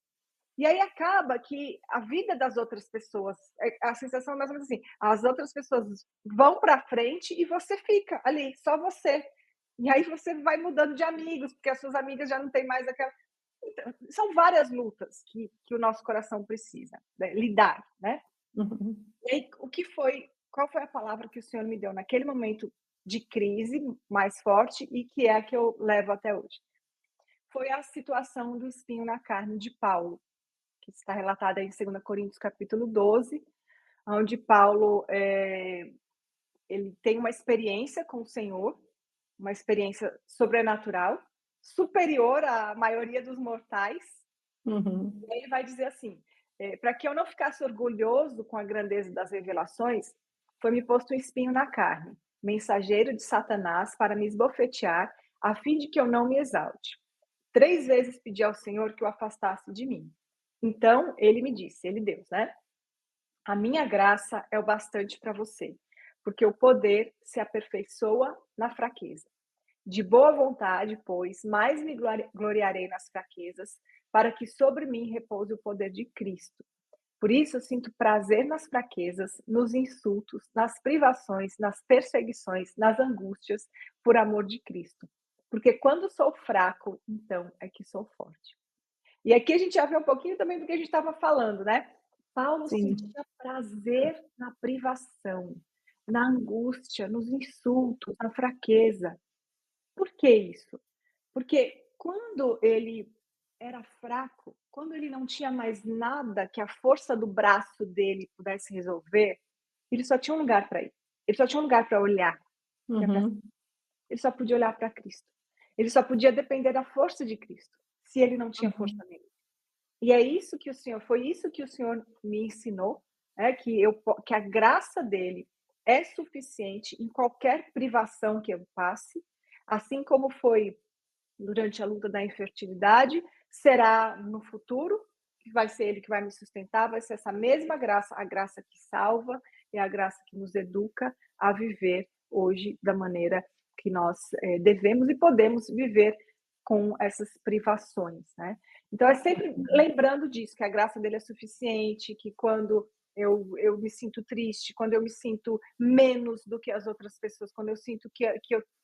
E aí acaba que a vida das outras pessoas, a sensação é mais ou menos assim, as outras pessoas vão para frente e você fica ali, só você. E aí você vai mudando de amigos, porque as suas amigas já não têm mais aquela. Então, são várias lutas que o nosso coração precisa, né, lidar, né. uhum. E aí, qual foi a palavra que o Senhor me deu naquele momento de crise mais forte e que é a que eu levo até hoje? Foi a situação do espinho na carne de Paulo, que está relatada em 2 Coríntios capítulo 12, onde Paulo, ele tem uma experiência com o Senhor, uma experiência sobrenatural, superior à maioria dos mortais, Uhum, e ele vai dizer assim: "Para que eu não ficasse orgulhoso com a grandeza das revelações, foi-me posto um espinho na carne, mensageiro de Satanás para me esbofetear, a fim de que eu não me exalte. 3 vezes pedi ao Senhor que o afastasse de mim. Então ele me disse", ele Deus, né, "a minha graça é o bastante para você, porque o poder se aperfeiçoa na fraqueza. De boa vontade, pois, mais me gloriarei nas fraquezas, para que sobre mim repouse o poder de Cristo. Por isso eu sinto prazer nas fraquezas, nos insultos, nas privações, nas perseguições, nas angústias, por amor de Cristo. Porque quando sou fraco, então é que sou forte. E aqui a gente já vê um pouquinho também do que a gente estava falando, né? Paulo Sim. sentia prazer na privação, na angústia, nos insultos, na fraqueza. Por que isso? Porque quando ele era fraco, quando ele não tinha mais nada que a força do braço dele pudesse resolver, ele só tinha um lugar para ir. Ele só tinha um lugar para olhar, que é para Uhum. ele só podia olhar para Cristo. Ele só podia depender da força de Cristo, se ele não tinha força Uhum. nele. E é isso que o Senhor foi isso que o Senhor me ensinou, que a graça dele é suficiente em qualquer privação que eu passe, assim como foi durante a luta da infertilidade, será no futuro, que vai ser ele que vai me sustentar, vai ser essa mesma graça, a graça que salva e a graça que nos educa a viver hoje da maneira que nós devemos e podemos viver com essas privações, né? Então é sempre lembrando disso, que a graça dele é suficiente, que quando eu me sinto triste, quando eu me sinto menos do que as outras pessoas, quando eu sinto que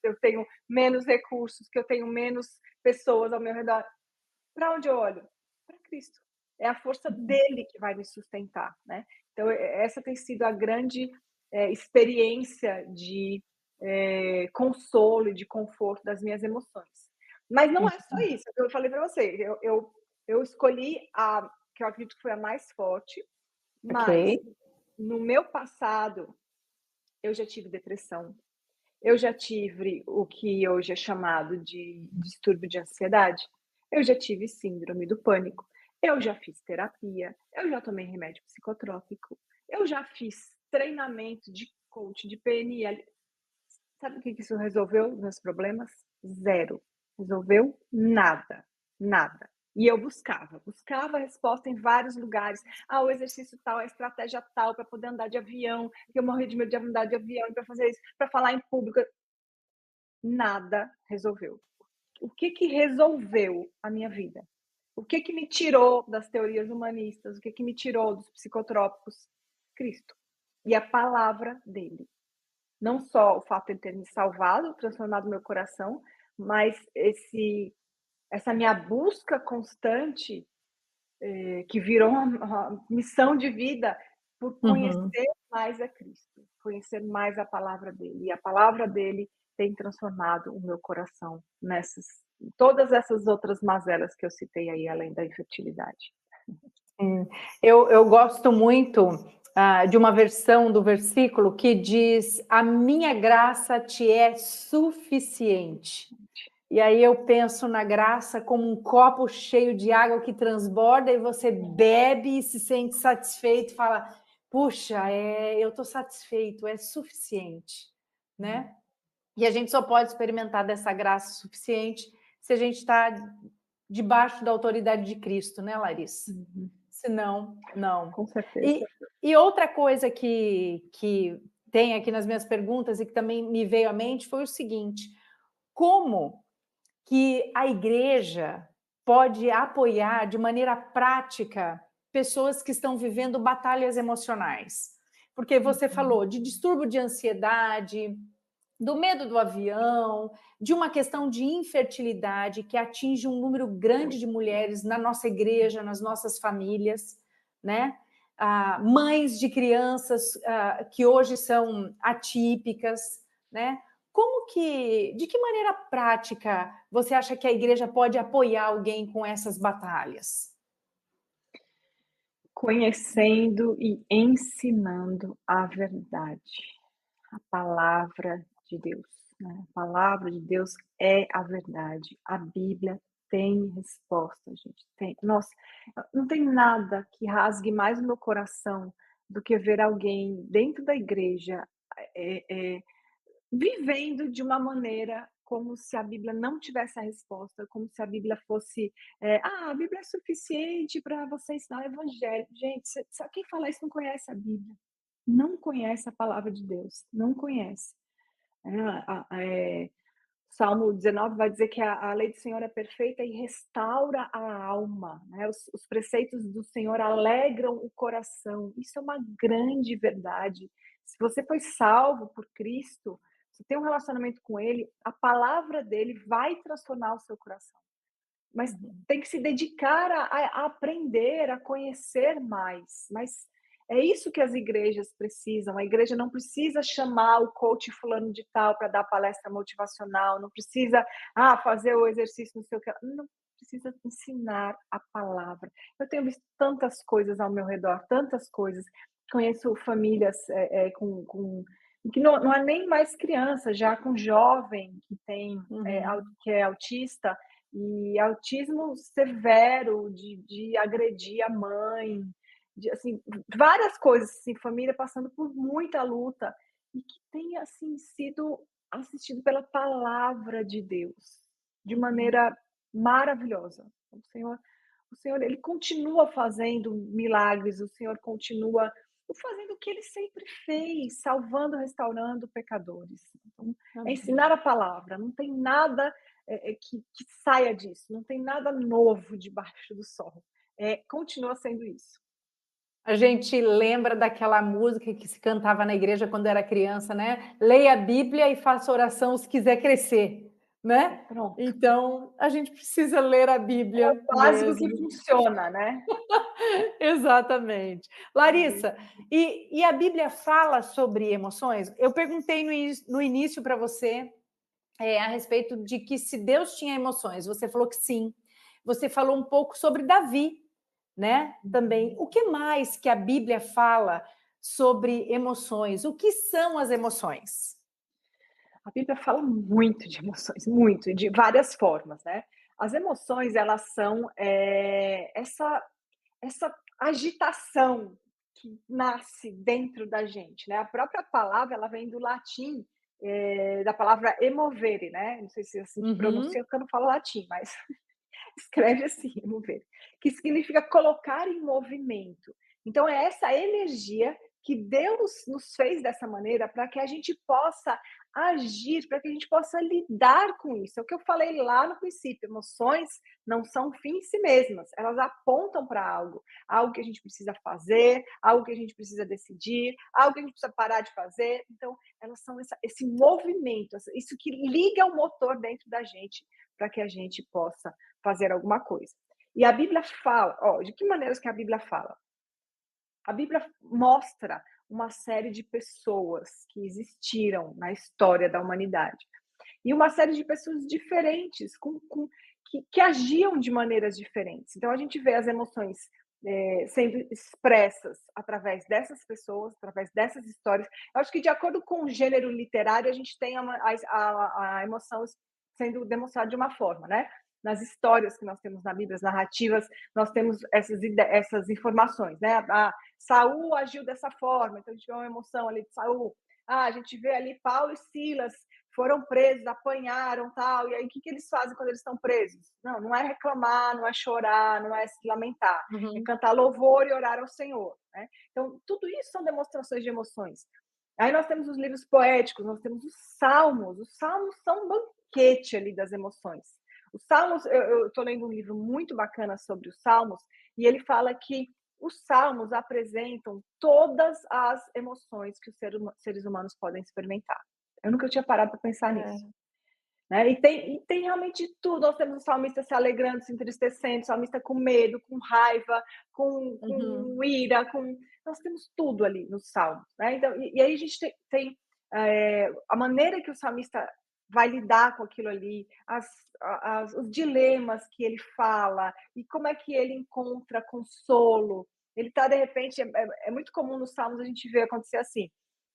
eu tenho menos recursos, que eu tenho menos pessoas ao meu redor. Para onde eu olho? Para Cristo. É a força dele que vai me sustentar, né? Então, essa tem sido a grande experiência de consolo e de conforto das minhas emoções. Mas não é só isso, eu falei para você, eu escolhi a que eu acredito que foi a mais forte, Ok. mas no meu passado eu já tive depressão, eu já tive o que hoje é chamado de distúrbio de ansiedade. Eu já tive síndrome do pânico. Eu já fiz terapia. Eu já tomei remédio psicotrópico. Eu já fiz treinamento de coach, de PNL. Sabe o que isso resolveu os meus problemas? Zero. Resolveu nada. Nada. E eu buscava a resposta em vários lugares. Ah, o exercício tal, a estratégia tal, para poder andar de avião, que eu morri de medo de andar de avião, para fazer isso, para falar em público. Nada resolveu. O que que resolveu a minha vida? O que que me tirou das teorias humanistas? O que que me tirou dos psicotrópicos? Cristo. E a palavra dele. Não só o fato de ele ter me salvado, transformado meu coração, mas essa minha busca constante, que virou uma missão de vida, por Uhum. conhecer mais a Cristo, conhecer mais a palavra dele. E a palavra dele tem transformado o meu coração nessas todas essas outras mazelas que eu citei aí, além da infertilidade. Eu gosto muito de uma versão do versículo que diz: a minha graça te é suficiente. E aí eu penso na graça como um copo cheio de água que transborda e você bebe e se sente satisfeito, fala: puxa, eu estou satisfeito, é suficiente, né? E a gente só pode experimentar dessa graça suficiente se a gente está debaixo da autoridade de Cristo, né, Larissa? Uhum. Se não, não. Com certeza. E outra coisa que tem aqui nas minhas perguntas e que também me veio à mente foi o seguinte: como que a igreja pode apoiar de maneira prática pessoas que estão vivendo batalhas emocionais? Porque você falou de distúrbio de ansiedade, do medo do avião, de uma questão de infertilidade que atinge um número grande de mulheres na nossa igreja, nas nossas famílias, né? Mães de crianças que hoje são atípicas, né? De que maneira prática você acha que a igreja pode apoiar alguém com essas batalhas? Conhecendo e ensinando a verdade, a palavra de Deus, né? A palavra de Deus é a verdade. A Bíblia tem resposta, gente. Tem. Nossa, não tem nada que rasgue mais o meu coração do que ver alguém dentro da igreja vivendo de uma maneira como se a Bíblia não tivesse a resposta, como se a Bíblia fosse, a Bíblia é suficiente para você ensinar o evangelho. Gente, quem fala isso não conhece a Bíblia. não conhece a palavra de Deus, não conhece. Salmo 19 vai dizer que a lei do Senhor é perfeita e restaura a alma, né? Os preceitos do Senhor alegram o coração. Isso é uma grande verdade. Se você foi salvo por Cristo, você tem um relacionamento com Ele, a palavra dele vai transformar o seu coração. Mas Uhum. tem que se dedicar a aprender, a conhecer mais. Mas é isso que as igrejas precisam. A igreja não precisa chamar o coach fulano de tal para dar palestra motivacional, não precisa fazer o exercício não sei o que. Não precisa ensinar a palavra. Eu tenho visto tantas coisas ao meu redor, tantas coisas. Conheço famílias que não é nem mais criança, já com jovem que tem Uhum. que é autista, e autismo severo, de agredir a mãe, de assim, várias coisas, assim, família passando por muita luta, e que tem, assim, sido assistido pela palavra de Deus, de Uhum. maneira maravilhosa. O Senhor, ele continua fazendo milagres, o Senhor continua fazendo o que ele sempre fez, salvando, restaurando pecadores. Então, é Amém. ensinar a palavra, não tem nada que saia disso. Não tem nada novo debaixo do sol. Continua sendo isso. A gente lembra daquela música que se cantava na igreja quando era criança, né? Leia a Bíblia e faça oração se quiser crescer, né? Pronto. Então, a gente precisa ler a É o Bíblia básico que mesmo. funciona, né? Exatamente. É Larissa, isso. e a Bíblia fala sobre emoções? Eu perguntei no início para você a respeito de que se Deus tinha emoções, você falou que sim. Você falou um pouco sobre Davi, né? Também. Uhum. O que mais que a Bíblia fala sobre emoções? O que são as emoções? A Bíblia fala muito de emoções, muito, de várias formas, né? As emoções, elas são essa agitação que nasce dentro da gente, né? A própria palavra, ela vem do latim, da palavra emovere, né? Não sei se é assim que Uhum. pronuncia, porque eu não falo latim, mas escreve assim, vamos ver, que significa colocar em movimento. Então, é essa energia que Deus nos fez dessa maneira para que a gente possa agir, para que a gente possa lidar com isso. É o que eu falei lá no princípio: emoções não são fim em si mesmas, elas apontam para algo, algo que a gente precisa fazer, algo que a gente precisa decidir, algo que a gente precisa parar de fazer. Então, elas são esse movimento, isso que liga o motor dentro da gente para que a gente possa fazer alguma coisa. E a Bíblia fala, de que maneiras que a Bíblia fala? A Bíblia mostra uma série de pessoas que existiram na história da humanidade. E uma série de pessoas diferentes, que agiam de maneiras diferentes. Então, a gente vê as emoções sendo expressas através dessas pessoas, através dessas histórias. Eu acho que, de acordo com o gênero literário, a gente tem a emoção sendo demonstrada de uma forma, né? Nas histórias que nós temos na Bíblia, as narrativas, nós temos essas informações, né? Saul agiu dessa forma, então a gente vê uma emoção ali de Saul. A gente vê ali Paulo e Silas foram presos, apanharam, tal, e aí o que eles fazem quando eles estão presos? Não é reclamar, não é chorar, não é se lamentar, é Uhum. cantar louvor e orar ao Senhor, né? Então, tudo isso são demonstrações de emoções. Aí nós temos os livros poéticos, nós temos os salmos são um banquete ali das emoções. Os salmos, eu estou lendo um livro muito bacana sobre os salmos, e ele fala que os salmos apresentam todas as emoções que os seres humanos podem experimentar. Eu nunca tinha parado para pensar nisso. É. Né? E tem realmente tudo. Nós temos o salmista se alegrando, se entristecendo, o salmista com medo, com raiva, com Uhum. ira, nós temos tudo ali nos salmos. Né? Então, e aí a gente tem a maneira que o salmista vai lidar com aquilo ali, os dilemas que ele fala, e como é que ele encontra consolo. Ele está, de repente, é muito comum nos salmos a gente ver acontecer assim: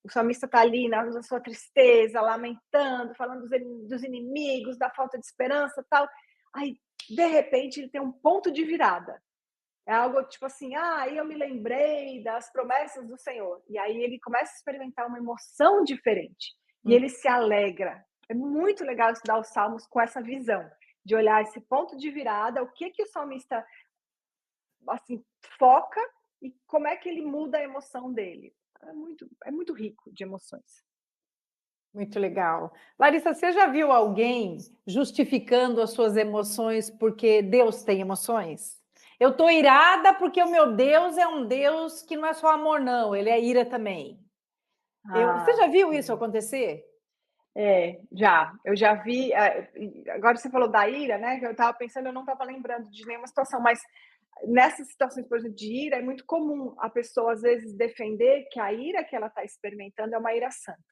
o salmista está ali na sua tristeza, lamentando, falando dos inimigos, da falta de esperança, tal. Aí, de repente, ele tem um ponto de virada. É algo tipo assim: aí eu me lembrei das promessas do Senhor. E aí ele começa a experimentar uma emoção diferente. E Hum. ele se alegra. É muito legal estudar os salmos com essa visão, de olhar esse ponto de virada, o que o salmista assim foca e como é que ele muda a emoção dele. é muito rico de emoções. Muito legal. Larissa, você já viu alguém justificando as suas emoções porque Deus tem emoções? Eu estou irada porque o meu Deus é um Deus que não é só amor, não, ele é ira também. Você Ah, já viu isso sim. acontecer? Já. Eu já vi, agora você falou da ira, né, que eu estava pensando, eu não estava lembrando de nenhuma situação, mas nessas situações, por exemplo, de ira, é muito comum a pessoa, às vezes, defender que a ira que ela está experimentando é uma ira santa.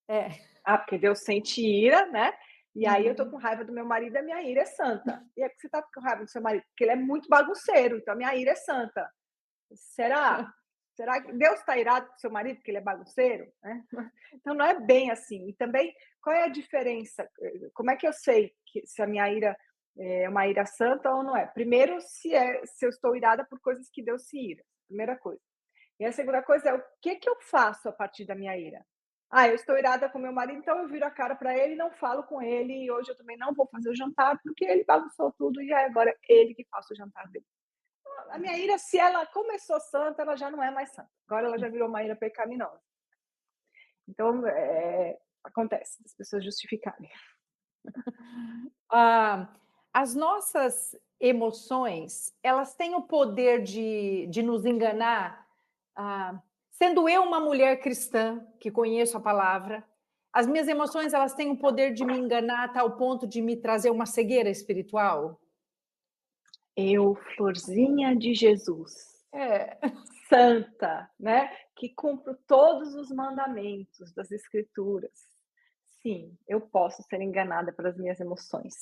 É. Ah, porque Deus sente ira, né, e aí eu tô com Uhum. raiva do meu marido, a minha ira é santa. E é que você tá com raiva do seu marido? Porque ele é muito bagunceiro, então a minha ira é santa. Será? Será que Deus está irado com seu marido porque ele é bagunceiro? Né? Então não é bem assim. E também, qual é a diferença? Como é que eu sei que, se a minha ira é uma ira santa ou não é? Primeiro, se eu estou irada por coisas que Deus se ira. Primeira coisa. E a segunda coisa é o que eu faço a partir da minha ira? Ah, eu estou irada com meu marido, então eu viro a cara para ele e não falo com ele. E hoje eu também não vou fazer o jantar porque ele bagunçou tudo e agora é ele que faça o jantar dele. A minha ira, se ela começou santa, ela já não é mais santa. Agora ela já virou uma ira pecaminosa. Então, acontece as pessoas justificarem. Ah, as nossas emoções, elas têm o poder de nos enganar. Sendo eu uma mulher cristã, que conheço a palavra, as minhas emoções, elas têm o poder de me enganar a tal ponto de me trazer uma cegueira espiritual? Eu, florzinha de Jesus, É. santa, né, que cumpro todos os mandamentos das escrituras. Sim, eu posso ser enganada pelas minhas emoções.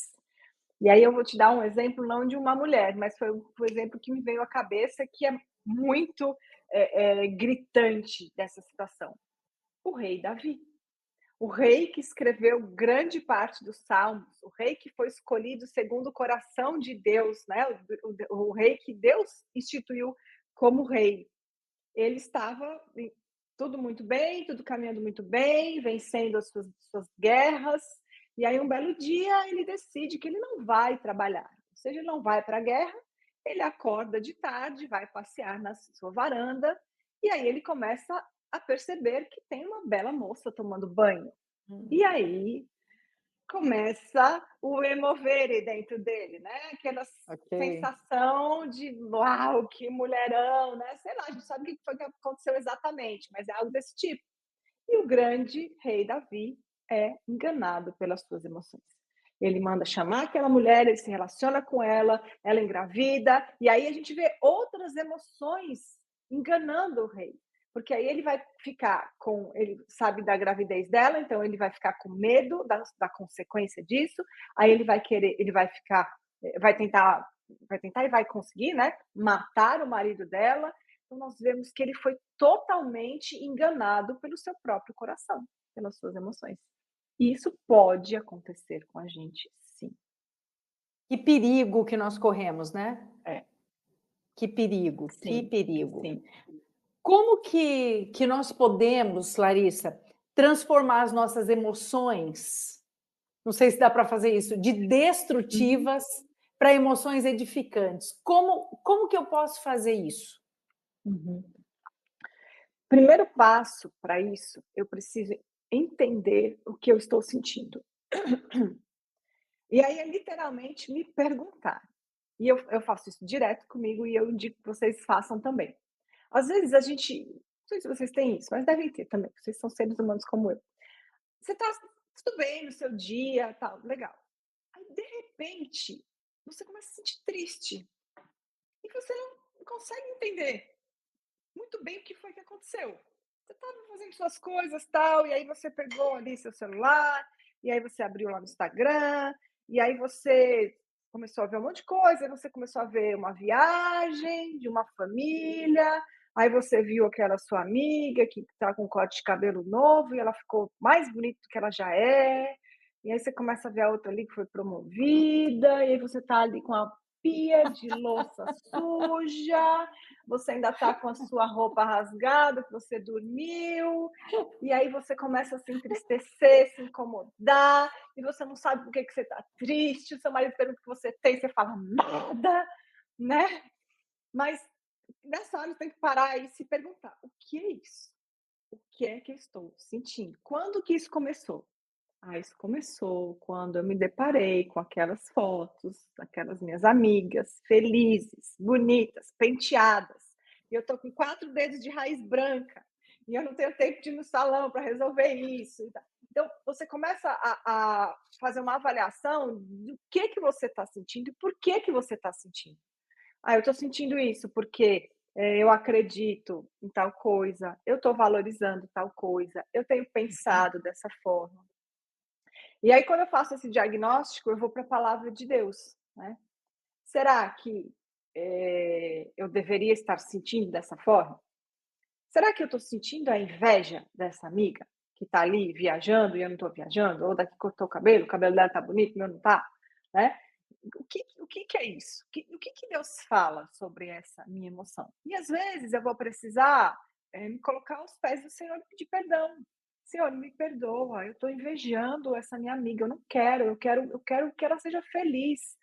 E aí eu vou te dar um exemplo, não de uma mulher, mas foi o exemplo que me veio à cabeça, que é muito gritante dessa situação. O rei Davi. O rei que escreveu grande parte dos salmos, o rei que foi escolhido segundo o coração de Deus, né? O rei que Deus instituiu como rei. Ele estava tudo muito bem, tudo caminhando muito bem, vencendo as suas guerras. E aí, um belo dia, ele decide que ele não vai trabalhar. Ou seja, ele não vai para a guerra, ele acorda de tarde, vai passear na sua varanda, e aí ele começa a perceber que tem uma bela moça tomando banho. E aí começa o emovere dentro dele, né, aquela Ok. sensação de: "Uau, que mulherão", né, sei lá, a gente sabe o que foi que aconteceu exatamente, mas é algo desse tipo. E o grande rei Davi é enganado pelas suas emoções. Ele manda chamar aquela mulher, ele se relaciona com ela, ela engravida, e aí a gente vê outras emoções enganando o rei. Porque aí ele vai ficar com, ele sabe da gravidez dela, então ele vai ficar com medo da consequência disso, aí ele vai querer, ele vai ficar, vai tentar e vai conseguir, né, matar o marido dela. Então nós vemos que ele foi totalmente enganado pelo seu próprio coração, pelas suas emoções. E isso pode acontecer com a gente, sim. Que perigo que nós corremos, né? É, Que perigo, que sim, perigo. sim. Como que nós podemos, Larissa, transformar as nossas emoções, não sei se dá para fazer isso, de Uhum, destrutivas para emoções edificantes? Como que eu posso fazer isso? uhum. Primeiro passo para isso, eu preciso entender o que eu estou sentindo. E aí é literalmente me perguntar. E eu faço isso direto comigo e eu indico que vocês façam também. Às vezes a gente, não sei se vocês têm isso, mas devem ter também, vocês são seres humanos como eu. Você tá tudo bem no seu dia, tal, legal. Aí, de repente, você começa a se sentir triste e você não consegue entender muito bem o que foi que aconteceu. Você estava fazendo suas coisas, tal, e aí você pegou ali seu celular, e aí você abriu lá no Instagram, e aí você começou a ver um monte de coisa, aí você começou a ver uma viagem de uma família, aí você viu aquela sua amiga que está com um corte de cabelo novo e ela ficou mais bonita do que ela já é, e aí você começa a ver a outra ali que foi promovida, e aí você está ali com a pia de louça suja, você ainda está com a sua roupa rasgada, que você dormiu, e aí você começa a se entristecer, se incomodar, e você não sabe por que que você está triste, o seu marido pergunta o que você tem, você fala nada, né? Mas nessa hora você tem que parar e se perguntar: o que é isso? o que é que eu estou sentindo? Quando que isso começou? Ah, isso começou quando eu me deparei com aquelas fotos, aquelas minhas amigas felizes, bonitas, penteadas, e eu tô com 4 dedos de raiz branca, e eu não tenho tempo de ir no salão para resolver isso e tal. Então, você começa a fazer uma avaliação do que você está sentindo e por que você está sentindo. Ah, eu estou sentindo isso porque, eu acredito em tal coisa, eu estou valorizando tal coisa, eu tenho pensado dessa forma. E aí, quando eu faço esse diagnóstico, eu vou para a palavra de Deus, né. Será que, eu deveria estar sentindo dessa forma? Será que eu estou sentindo a inveja dessa amiga que está ali viajando e eu não estou viajando? Ou da que cortou o cabelo dela está bonito, o meu não está, né. O que é isso? O que Deus fala sobre essa minha emoção? E às vezes eu vou precisar, me colocar aos pés do Senhor e pedir perdão. Senhor, me perdoa, eu estou invejando essa minha amiga, eu não quero, eu quero que ela seja feliz.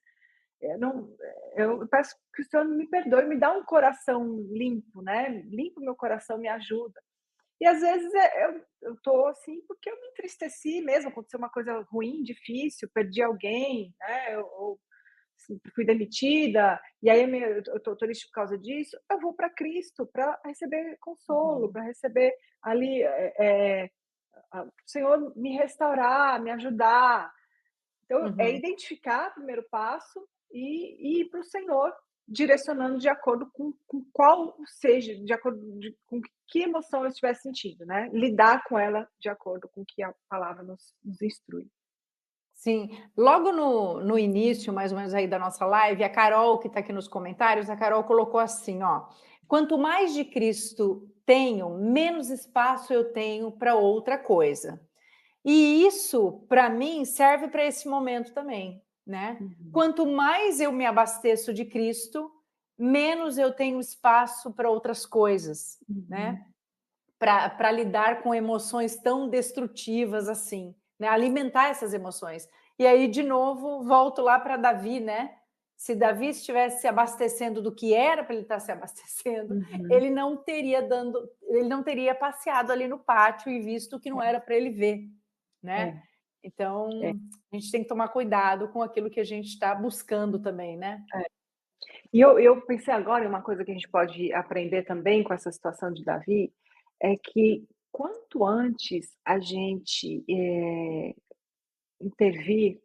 Eu não eu peço que o Senhor me perdoe, me dá um coração limpo, né, limpa o meu coração, me ajuda. E às vezes, eu tô assim, porque eu me entristeci mesmo, aconteceu uma coisa ruim, difícil, perdi alguém, né, ou fui demitida, e aí eu tô triste por causa disso, eu vou para Cristo para receber consolo, Uhum, para receber ali, o Senhor me restaurar, me ajudar. Então, é uhum. identificar, primeiro passo, e ir para o Senhor, direcionando de acordo com qual seja, de acordo com que emoção eu estiver sentindo, né? Lidar com ela de acordo com o que a palavra nos instrui. Sim, logo no início, mais ou menos aí da nossa live, a Carol, que está aqui nos comentários, a Carol colocou assim, ó: "Quanto mais de Cristo tenho, menos espaço eu tenho para outra coisa". E isso, para mim, serve para esse momento também, né. Uhum, Quanto mais eu me abasteço de Cristo, menos eu tenho espaço para outras coisas, né. uhum. Para lidar com emoções tão destrutivas assim, né, alimentar essas emoções. E aí, de novo, volto lá para Davi, né, se Davi estivesse se abastecendo do que era para ele estar se abastecendo, Uhum. ele não teria passeado ali no pátio e visto o que não era para ele ver, É, né. é, é, Então, a gente tem que tomar cuidado com aquilo que a gente está buscando também, né. é. E eu pensei agora em uma coisa que a gente pode aprender também com essa situação de Davi, é que quanto antes a gente, intervir,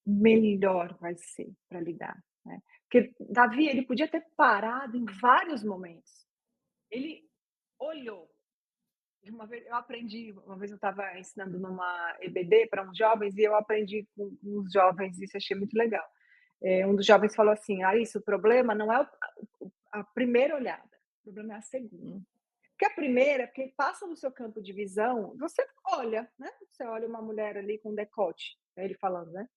melhor vai ser para lidar, né. Porque Davi, ele podia ter parado em vários momentos. Ele olhou. Uma vez eu aprendi, uma vez eu estava ensinando numa EBD para uns jovens e eu aprendi com uns jovens, isso eu achei muito legal. Um dos jovens falou assim: "Isso, o problema não é a primeira olhada, o problema é a segunda". Hum, Porque a primeira é porque passa no seu campo de visão, você olha, né, você olha uma mulher ali com decote, é ele falando, né.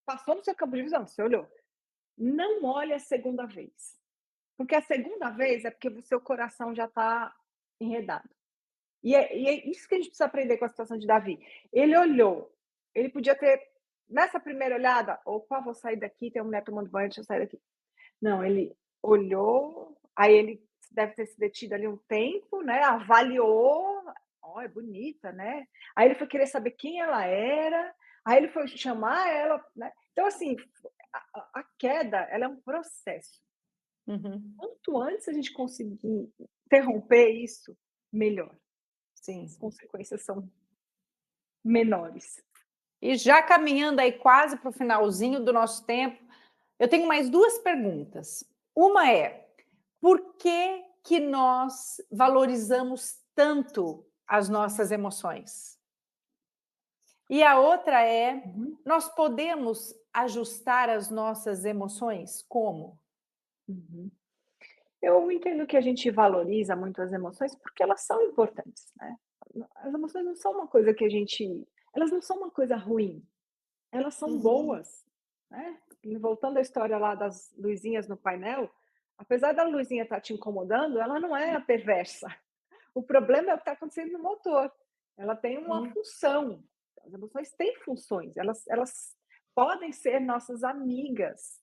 Passou no seu campo de visão, você olhou. Não olhe a segunda vez, porque a segunda vez é porque o seu coração já está enredado. E é isso que a gente precisa aprender com a situação de Davi. Ele olhou, ele podia ter, nessa primeira olhada: "Opa, vou sair daqui, tem uma mulher tomando banho, deixa eu sair daqui". Não, ele olhou, aí ele deve ter se detido ali um tempo, né, avaliou: "Ó, é bonita, né". Aí ele foi querer saber quem ela era, aí ele foi chamar ela, né. Então assim, a queda, ela é um processo. uhum, Quanto antes a gente conseguir interromper isso, melhor. As sim. consequências são menores. E já caminhando aí quase para o finalzinho do nosso tempo, eu tenho mais 2 perguntas. Uma é: por que que nós valorizamos tanto as nossas emoções? E a outra é: Uhum, nós podemos ajustar as nossas emoções como? uhum. Eu entendo que a gente valoriza muito as emoções, porque elas são importantes, né. As emoções não são uma coisa que a gente, elas não são uma coisa ruim, elas são Uhum, boas, né. E voltando à história lá das luzinhas no painel, apesar da luzinha estar te incomodando, ela não é a perversa. O problema é o que está acontecendo no motor. Ela tem uma hum, função. As emoções têm funções, elas podem ser nossas amigas.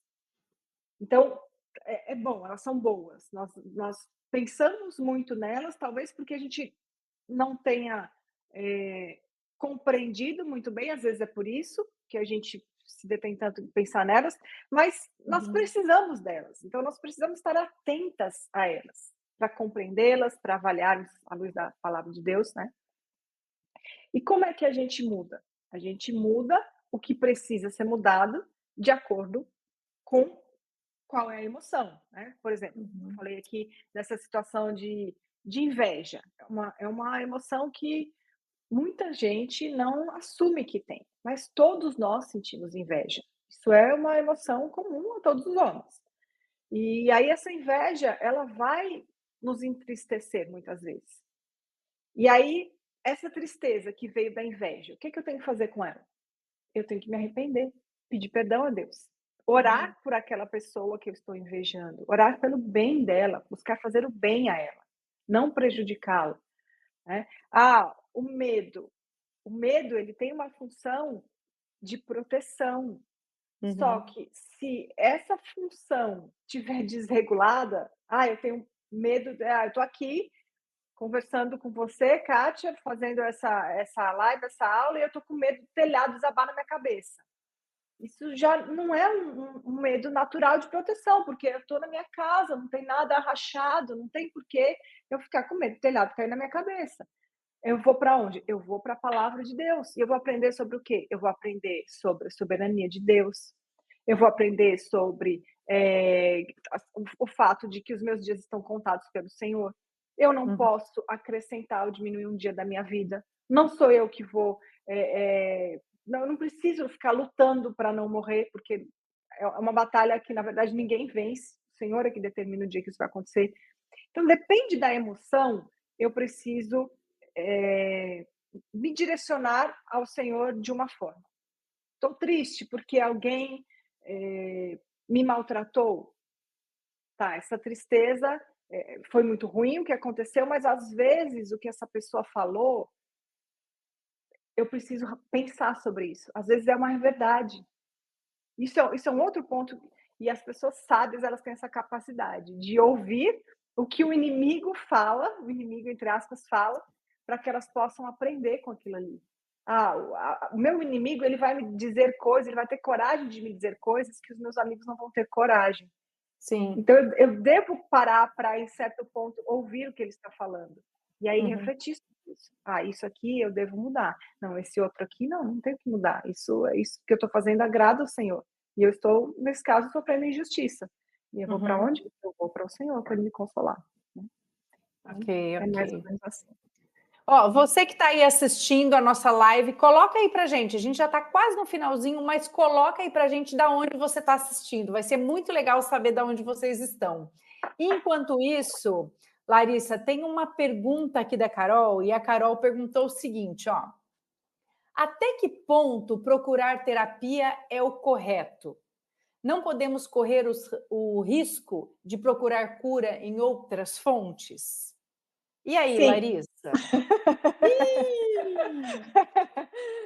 Então, é bom, elas são boas. Nós pensamos muito nelas, talvez porque a gente não tenha compreendido muito bem, às vezes é por isso que a gente se detém tanto em pensar nelas, mas nós Uhum, precisamos delas, então nós precisamos estar atentas a elas, para compreendê-las, para avaliarmos à luz da palavra de Deus, né? E como é que a gente muda? A gente muda o que precisa ser mudado de acordo com qual é a emoção, né? Por exemplo, eu uhum, falei aqui dessa situação de inveja. É uma emoção que muita gente não assume que tem, mas todos nós sentimos inveja. Isso é uma emoção comum a todos os homens. E aí essa inveja, ela vai nos entristecer muitas vezes. E aí, essa tristeza que veio da inveja, o que eu tenho que fazer com ela? Eu tenho que me arrepender, pedir perdão a Deus, uhum, orar por aquela pessoa que eu estou invejando, orar pelo bem dela, buscar fazer o bem a ela, não prejudicá-la, né? O medo ele tem uma função de proteção. Só uhum. que se essa função tiver desregulada, eu tenho medo, eu estou aqui conversando com você, Kátia, fazendo essa live, essa aula, e eu estou com medo do telhado desabar na minha cabeça. Isso já não é um medo natural de proteção, porque eu estou na minha casa, não tem nada rachado, não tem porquê eu ficar com medo do telhado cair na minha cabeça. Eu vou para onde? Eu vou para a palavra de Deus. E eu vou aprender sobre o quê? Eu vou aprender sobre a soberania de Deus. Eu vou aprender sobre o fato de que os meus dias estão contados pelo Senhor. Eu não Uhum. posso acrescentar ou diminuir um dia da minha vida. Não sou eu que vou. Não, eu não preciso ficar lutando para não morrer, porque é uma batalha que, na verdade, ninguém vence. O Senhor é que determina o dia que isso vai acontecer. Então, depende da emoção, eu preciso é, me direcionar ao Senhor de uma forma. Estou triste porque alguém me maltratou. Tá, essa tristeza foi muito ruim o que aconteceu, mas às vezes o que essa pessoa falou, eu preciso pensar sobre isso. Às vezes é uma verdade. Isso é um outro ponto, e as pessoas sábias, elas têm essa capacidade de ouvir o que o inimigo fala, o inimigo, entre aspas, fala, para que elas possam aprender com aquilo ali. O meu inimigo, ele vai me dizer coisas, ele vai ter coragem de me dizer coisas que os meus amigos não vão ter coragem. Sim. Então, eu devo parar para, em certo ponto, ouvir o que ele está falando. E aí Uhum, refletir sobre isso. Isso aqui eu devo mudar. Não, esse outro aqui não, não tenho que mudar. Isso que eu estou fazendo agrada ao Senhor. E eu estou, nesse caso, sofrendo injustiça. E eu vou para uhum. onde? Eu vou para o Senhor para ele me consolar. Né? Então, Ok, é ok. mais ou menos assim. Ó, você que está aí assistindo a nossa live, coloca aí pra gente. A gente já está quase no finalzinho, mas coloca aí pra gente da onde você está assistindo. Vai ser muito legal saber da onde vocês estão. Enquanto isso, Larissa, tem uma pergunta aqui da Carol, e a Carol perguntou o seguinte, ó: até que ponto procurar terapia é o correto? Não podemos correr o risco de procurar cura em outras fontes? E aí, Sim, Larissa? Ih!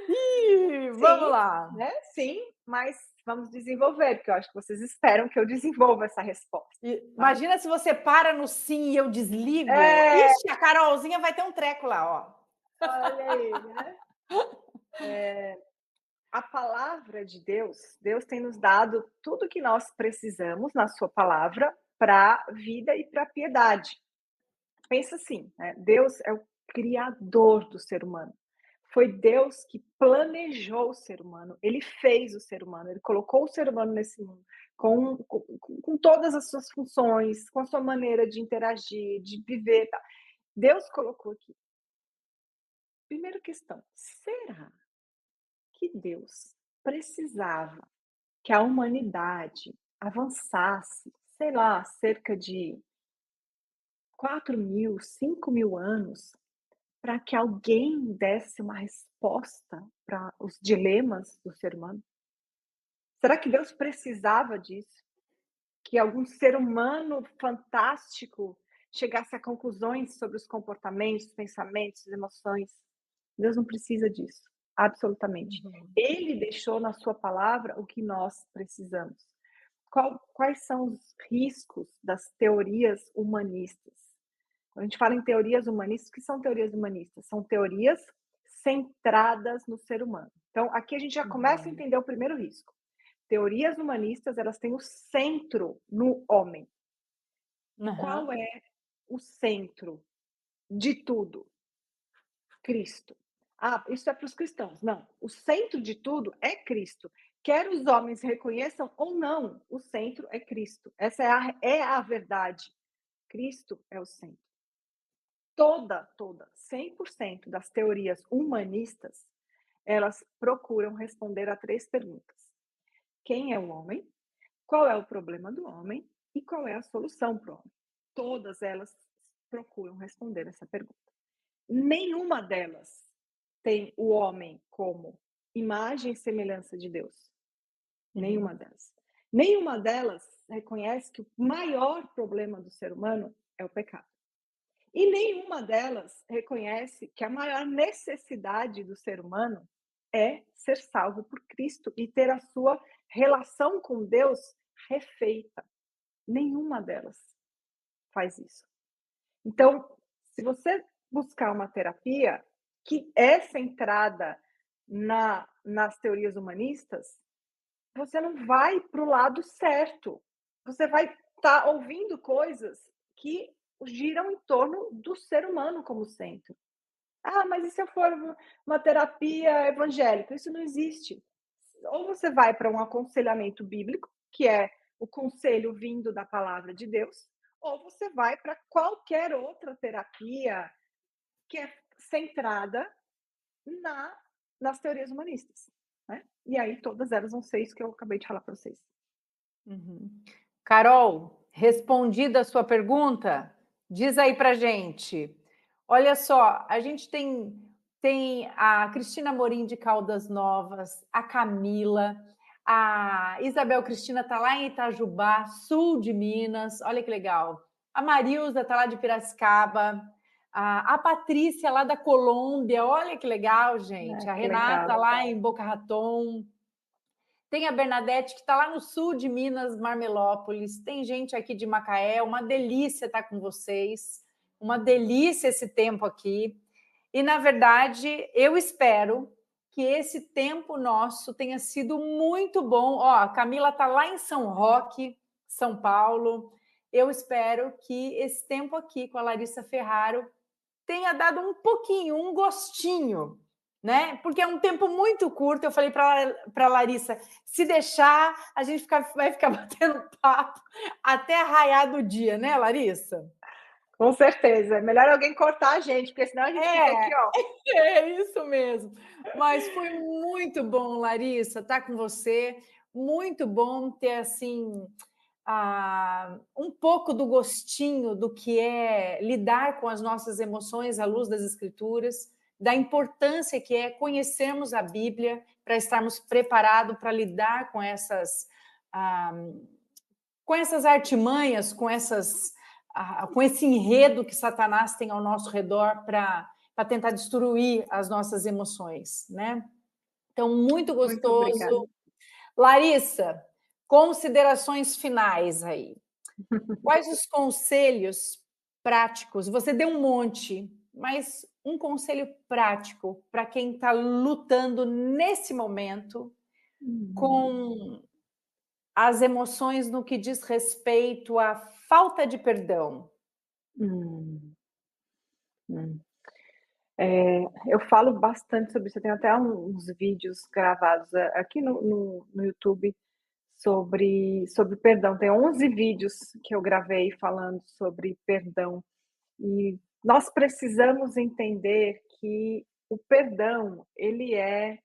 Ih, vamos sim, lá. né? Sim, mas vamos desenvolver, porque eu acho que vocês esperam que eu desenvolva essa resposta. Tá? Imagina se você para no sim e eu desligo. É, Ixi, a Carolzinha vai ter um treco lá, ó. olha aí, né? A palavra de Deus, Deus tem nos dado tudo que nós precisamos na sua palavra para vida e para piedade. Pensa assim, né? Deus é o criador do ser humano. Foi Deus que planejou o ser humano, ele fez o ser humano, ele colocou o ser humano nesse mundo com todas as suas funções, com a sua maneira de interagir, de viver. Tá? Deus colocou aqui. Primeira questão: será que Deus precisava que a humanidade avançasse, sei lá, cerca de 4.000, 5.000 anos, para que alguém desse uma resposta para os dilemas do ser humano? Será que Deus precisava disso? Que algum ser humano fantástico chegasse a conclusões sobre os comportamentos, pensamentos, emoções? Deus não precisa disso, absolutamente. Uhum. Ele deixou na sua palavra o que nós precisamos. Quais são os riscos das teorias humanistas? Quando a gente fala em teorias humanistas, o que são teorias humanistas? São teorias centradas no ser humano. Então, aqui a gente já começa a Uhum. entender o primeiro risco. Teorias humanistas, elas têm o centro no homem. Qual Aham. é o centro de tudo? Cristo. Ah, isso é para os cristãos. Não, o centro de tudo é Cristo. Quer os homens reconheçam ou não, o centro é Cristo. Essa é a verdade. Cristo é o centro. Toda, 100% das teorias humanistas, elas procuram responder a 3 perguntas: quem é o homem? Qual é o problema do homem? E qual é a solução para o homem? Todas elas procuram responder essa pergunta. Nenhuma delas tem o homem como imagem e semelhança de Deus. Uhum. Nenhuma delas. Nenhuma delas reconhece que o maior problema do ser humano é o pecado. E nenhuma delas reconhece que a maior necessidade do ser humano é ser salvo por Cristo e ter a sua relação com Deus refeita. Nenhuma delas faz isso. Então, se você buscar uma terapia que é centrada nas teorias humanistas, você não vai para o lado certo. Você vai estar ouvindo coisas que giram em torno do ser humano como centro. Ah, mas e se eu for uma terapia evangélica? Isso não existe. Ou você vai para um aconselhamento bíblico, que é o conselho vindo da palavra de Deus, ou você vai para qualquer outra terapia que é centrada na, nas teorias humanistas. Né? E aí todas elas vão ser isso que eu acabei de falar para vocês. Uhum. Carol, respondida a sua pergunta, diz aí para gente. Olha só, a gente tem a Cristina Morim de Caldas Novas, a Camila, a Isabel Cristina está lá em Itajubá, sul de Minas, olha que legal. A Marilza está lá de Piracicaba, a Patrícia lá da Colômbia, olha que legal, gente. A Que legal. Renata lá em Boca Raton. Tem a Bernadette, que está lá no sul de Minas, Marmelópolis. Tem gente aqui de Macaé. Uma delícia estar com vocês. Uma delícia esse tempo aqui. E, na verdade, eu espero que esse tempo nosso tenha sido muito bom. Ó, a Camila está lá em São Roque, São Paulo. Eu espero que esse tempo aqui com a Larissa Ferraro tenha dado um pouquinho, um gostinho, né? Porque é um tempo muito curto. Eu falei para a Larissa, se deixar, a gente vai ficar batendo papo até raiar do dia, né, Larissa? Com certeza. É melhor alguém cortar a gente, porque senão a gente fica aqui, ó. É isso mesmo. Mas foi muito bom, Larissa, estar com você. Muito bom ter assim um pouco do gostinho do que é lidar com as nossas emoções à luz das Escrituras, da importância que é conhecermos a Bíblia para estarmos preparados para lidar com essas artimanhas, com esse enredo que Satanás tem ao nosso redor para tentar destruir as nossas emoções, né? Então, muito Muito obrigada. gostoso. Larissa, considerações finais aí. Quais os conselhos práticos? Você deu um monte, mas um conselho prático para quem está lutando nesse momento com as emoções no que diz respeito à falta de perdão. Hum, hum. Eu falo bastante sobre isso. Eu tenho até uns vídeos gravados aqui no YouTube sobre perdão. Tem 11 vídeos que eu gravei falando sobre perdão. E nós precisamos entender que o perdão, ele é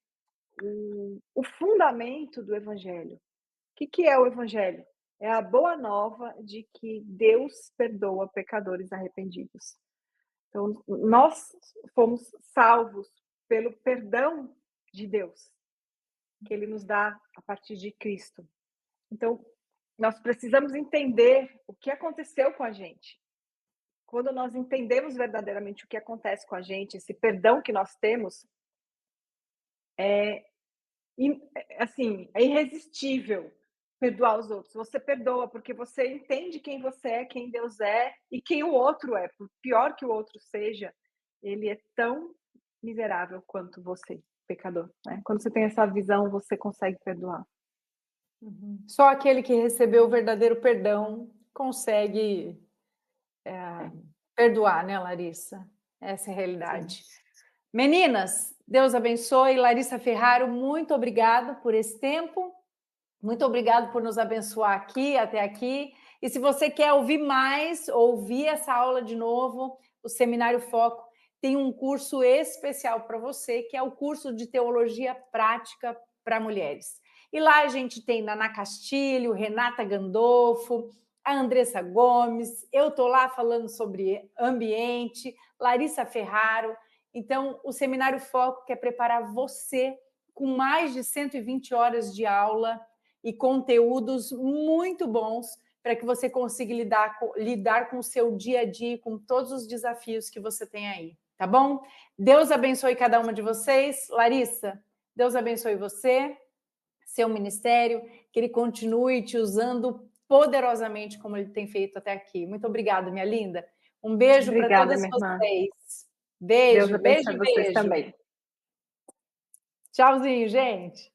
o fundamento do evangelho. O que é o evangelho? É a boa nova de que Deus perdoa pecadores arrependidos. Então, nós fomos salvos pelo perdão de Deus, que ele nos dá a partir de Cristo. Então, nós precisamos entender o que aconteceu com a gente. Quando nós entendemos verdadeiramente o que acontece com a gente, esse perdão que nós temos, assim, é irresistível. perdoar os outros. Você perdoa, porque você entende quem você é, quem Deus é e quem o outro é. Por pior que o outro seja, ele é tão miserável quanto você, pecador, né. Quando você tem essa visão, você consegue perdoar. Uhum. Só aquele que recebeu o verdadeiro perdão consegue, É, perdoar, né, Larissa? Essa é a sim. realidade. Meninas, Deus abençoe. Larissa Ferraro, muito obrigada por esse tempo. Muito obrigado por nos abençoar aqui, até aqui. E se você quer ouvir mais, ouvir essa aula de novo, o Seminário Foco tem um curso especial para você, que é o curso de Teologia Prática para Mulheres. E lá a gente tem Naná Castilho, Renata Gandolfo, a Andressa Gomes, eu estou lá falando sobre ambiente, Larissa Ferraro. Então, o Seminário Foco quer preparar você com mais de 120 horas de aula e conteúdos muito bons para que você consiga lidar com o seu dia a dia, com todos os desafios que você tem aí, tá bom? Deus abençoe cada uma de vocês. Larissa, Deus abençoe você, seu ministério, que ele continue te usando poderosamente como ele tem feito até aqui. Muito obrigada, minha linda. Um beijo para Obrigada, todas minha irmã. vocês. Deus Beijo, abençoe beijo, vocês beijo. também. Tchauzinho, gente.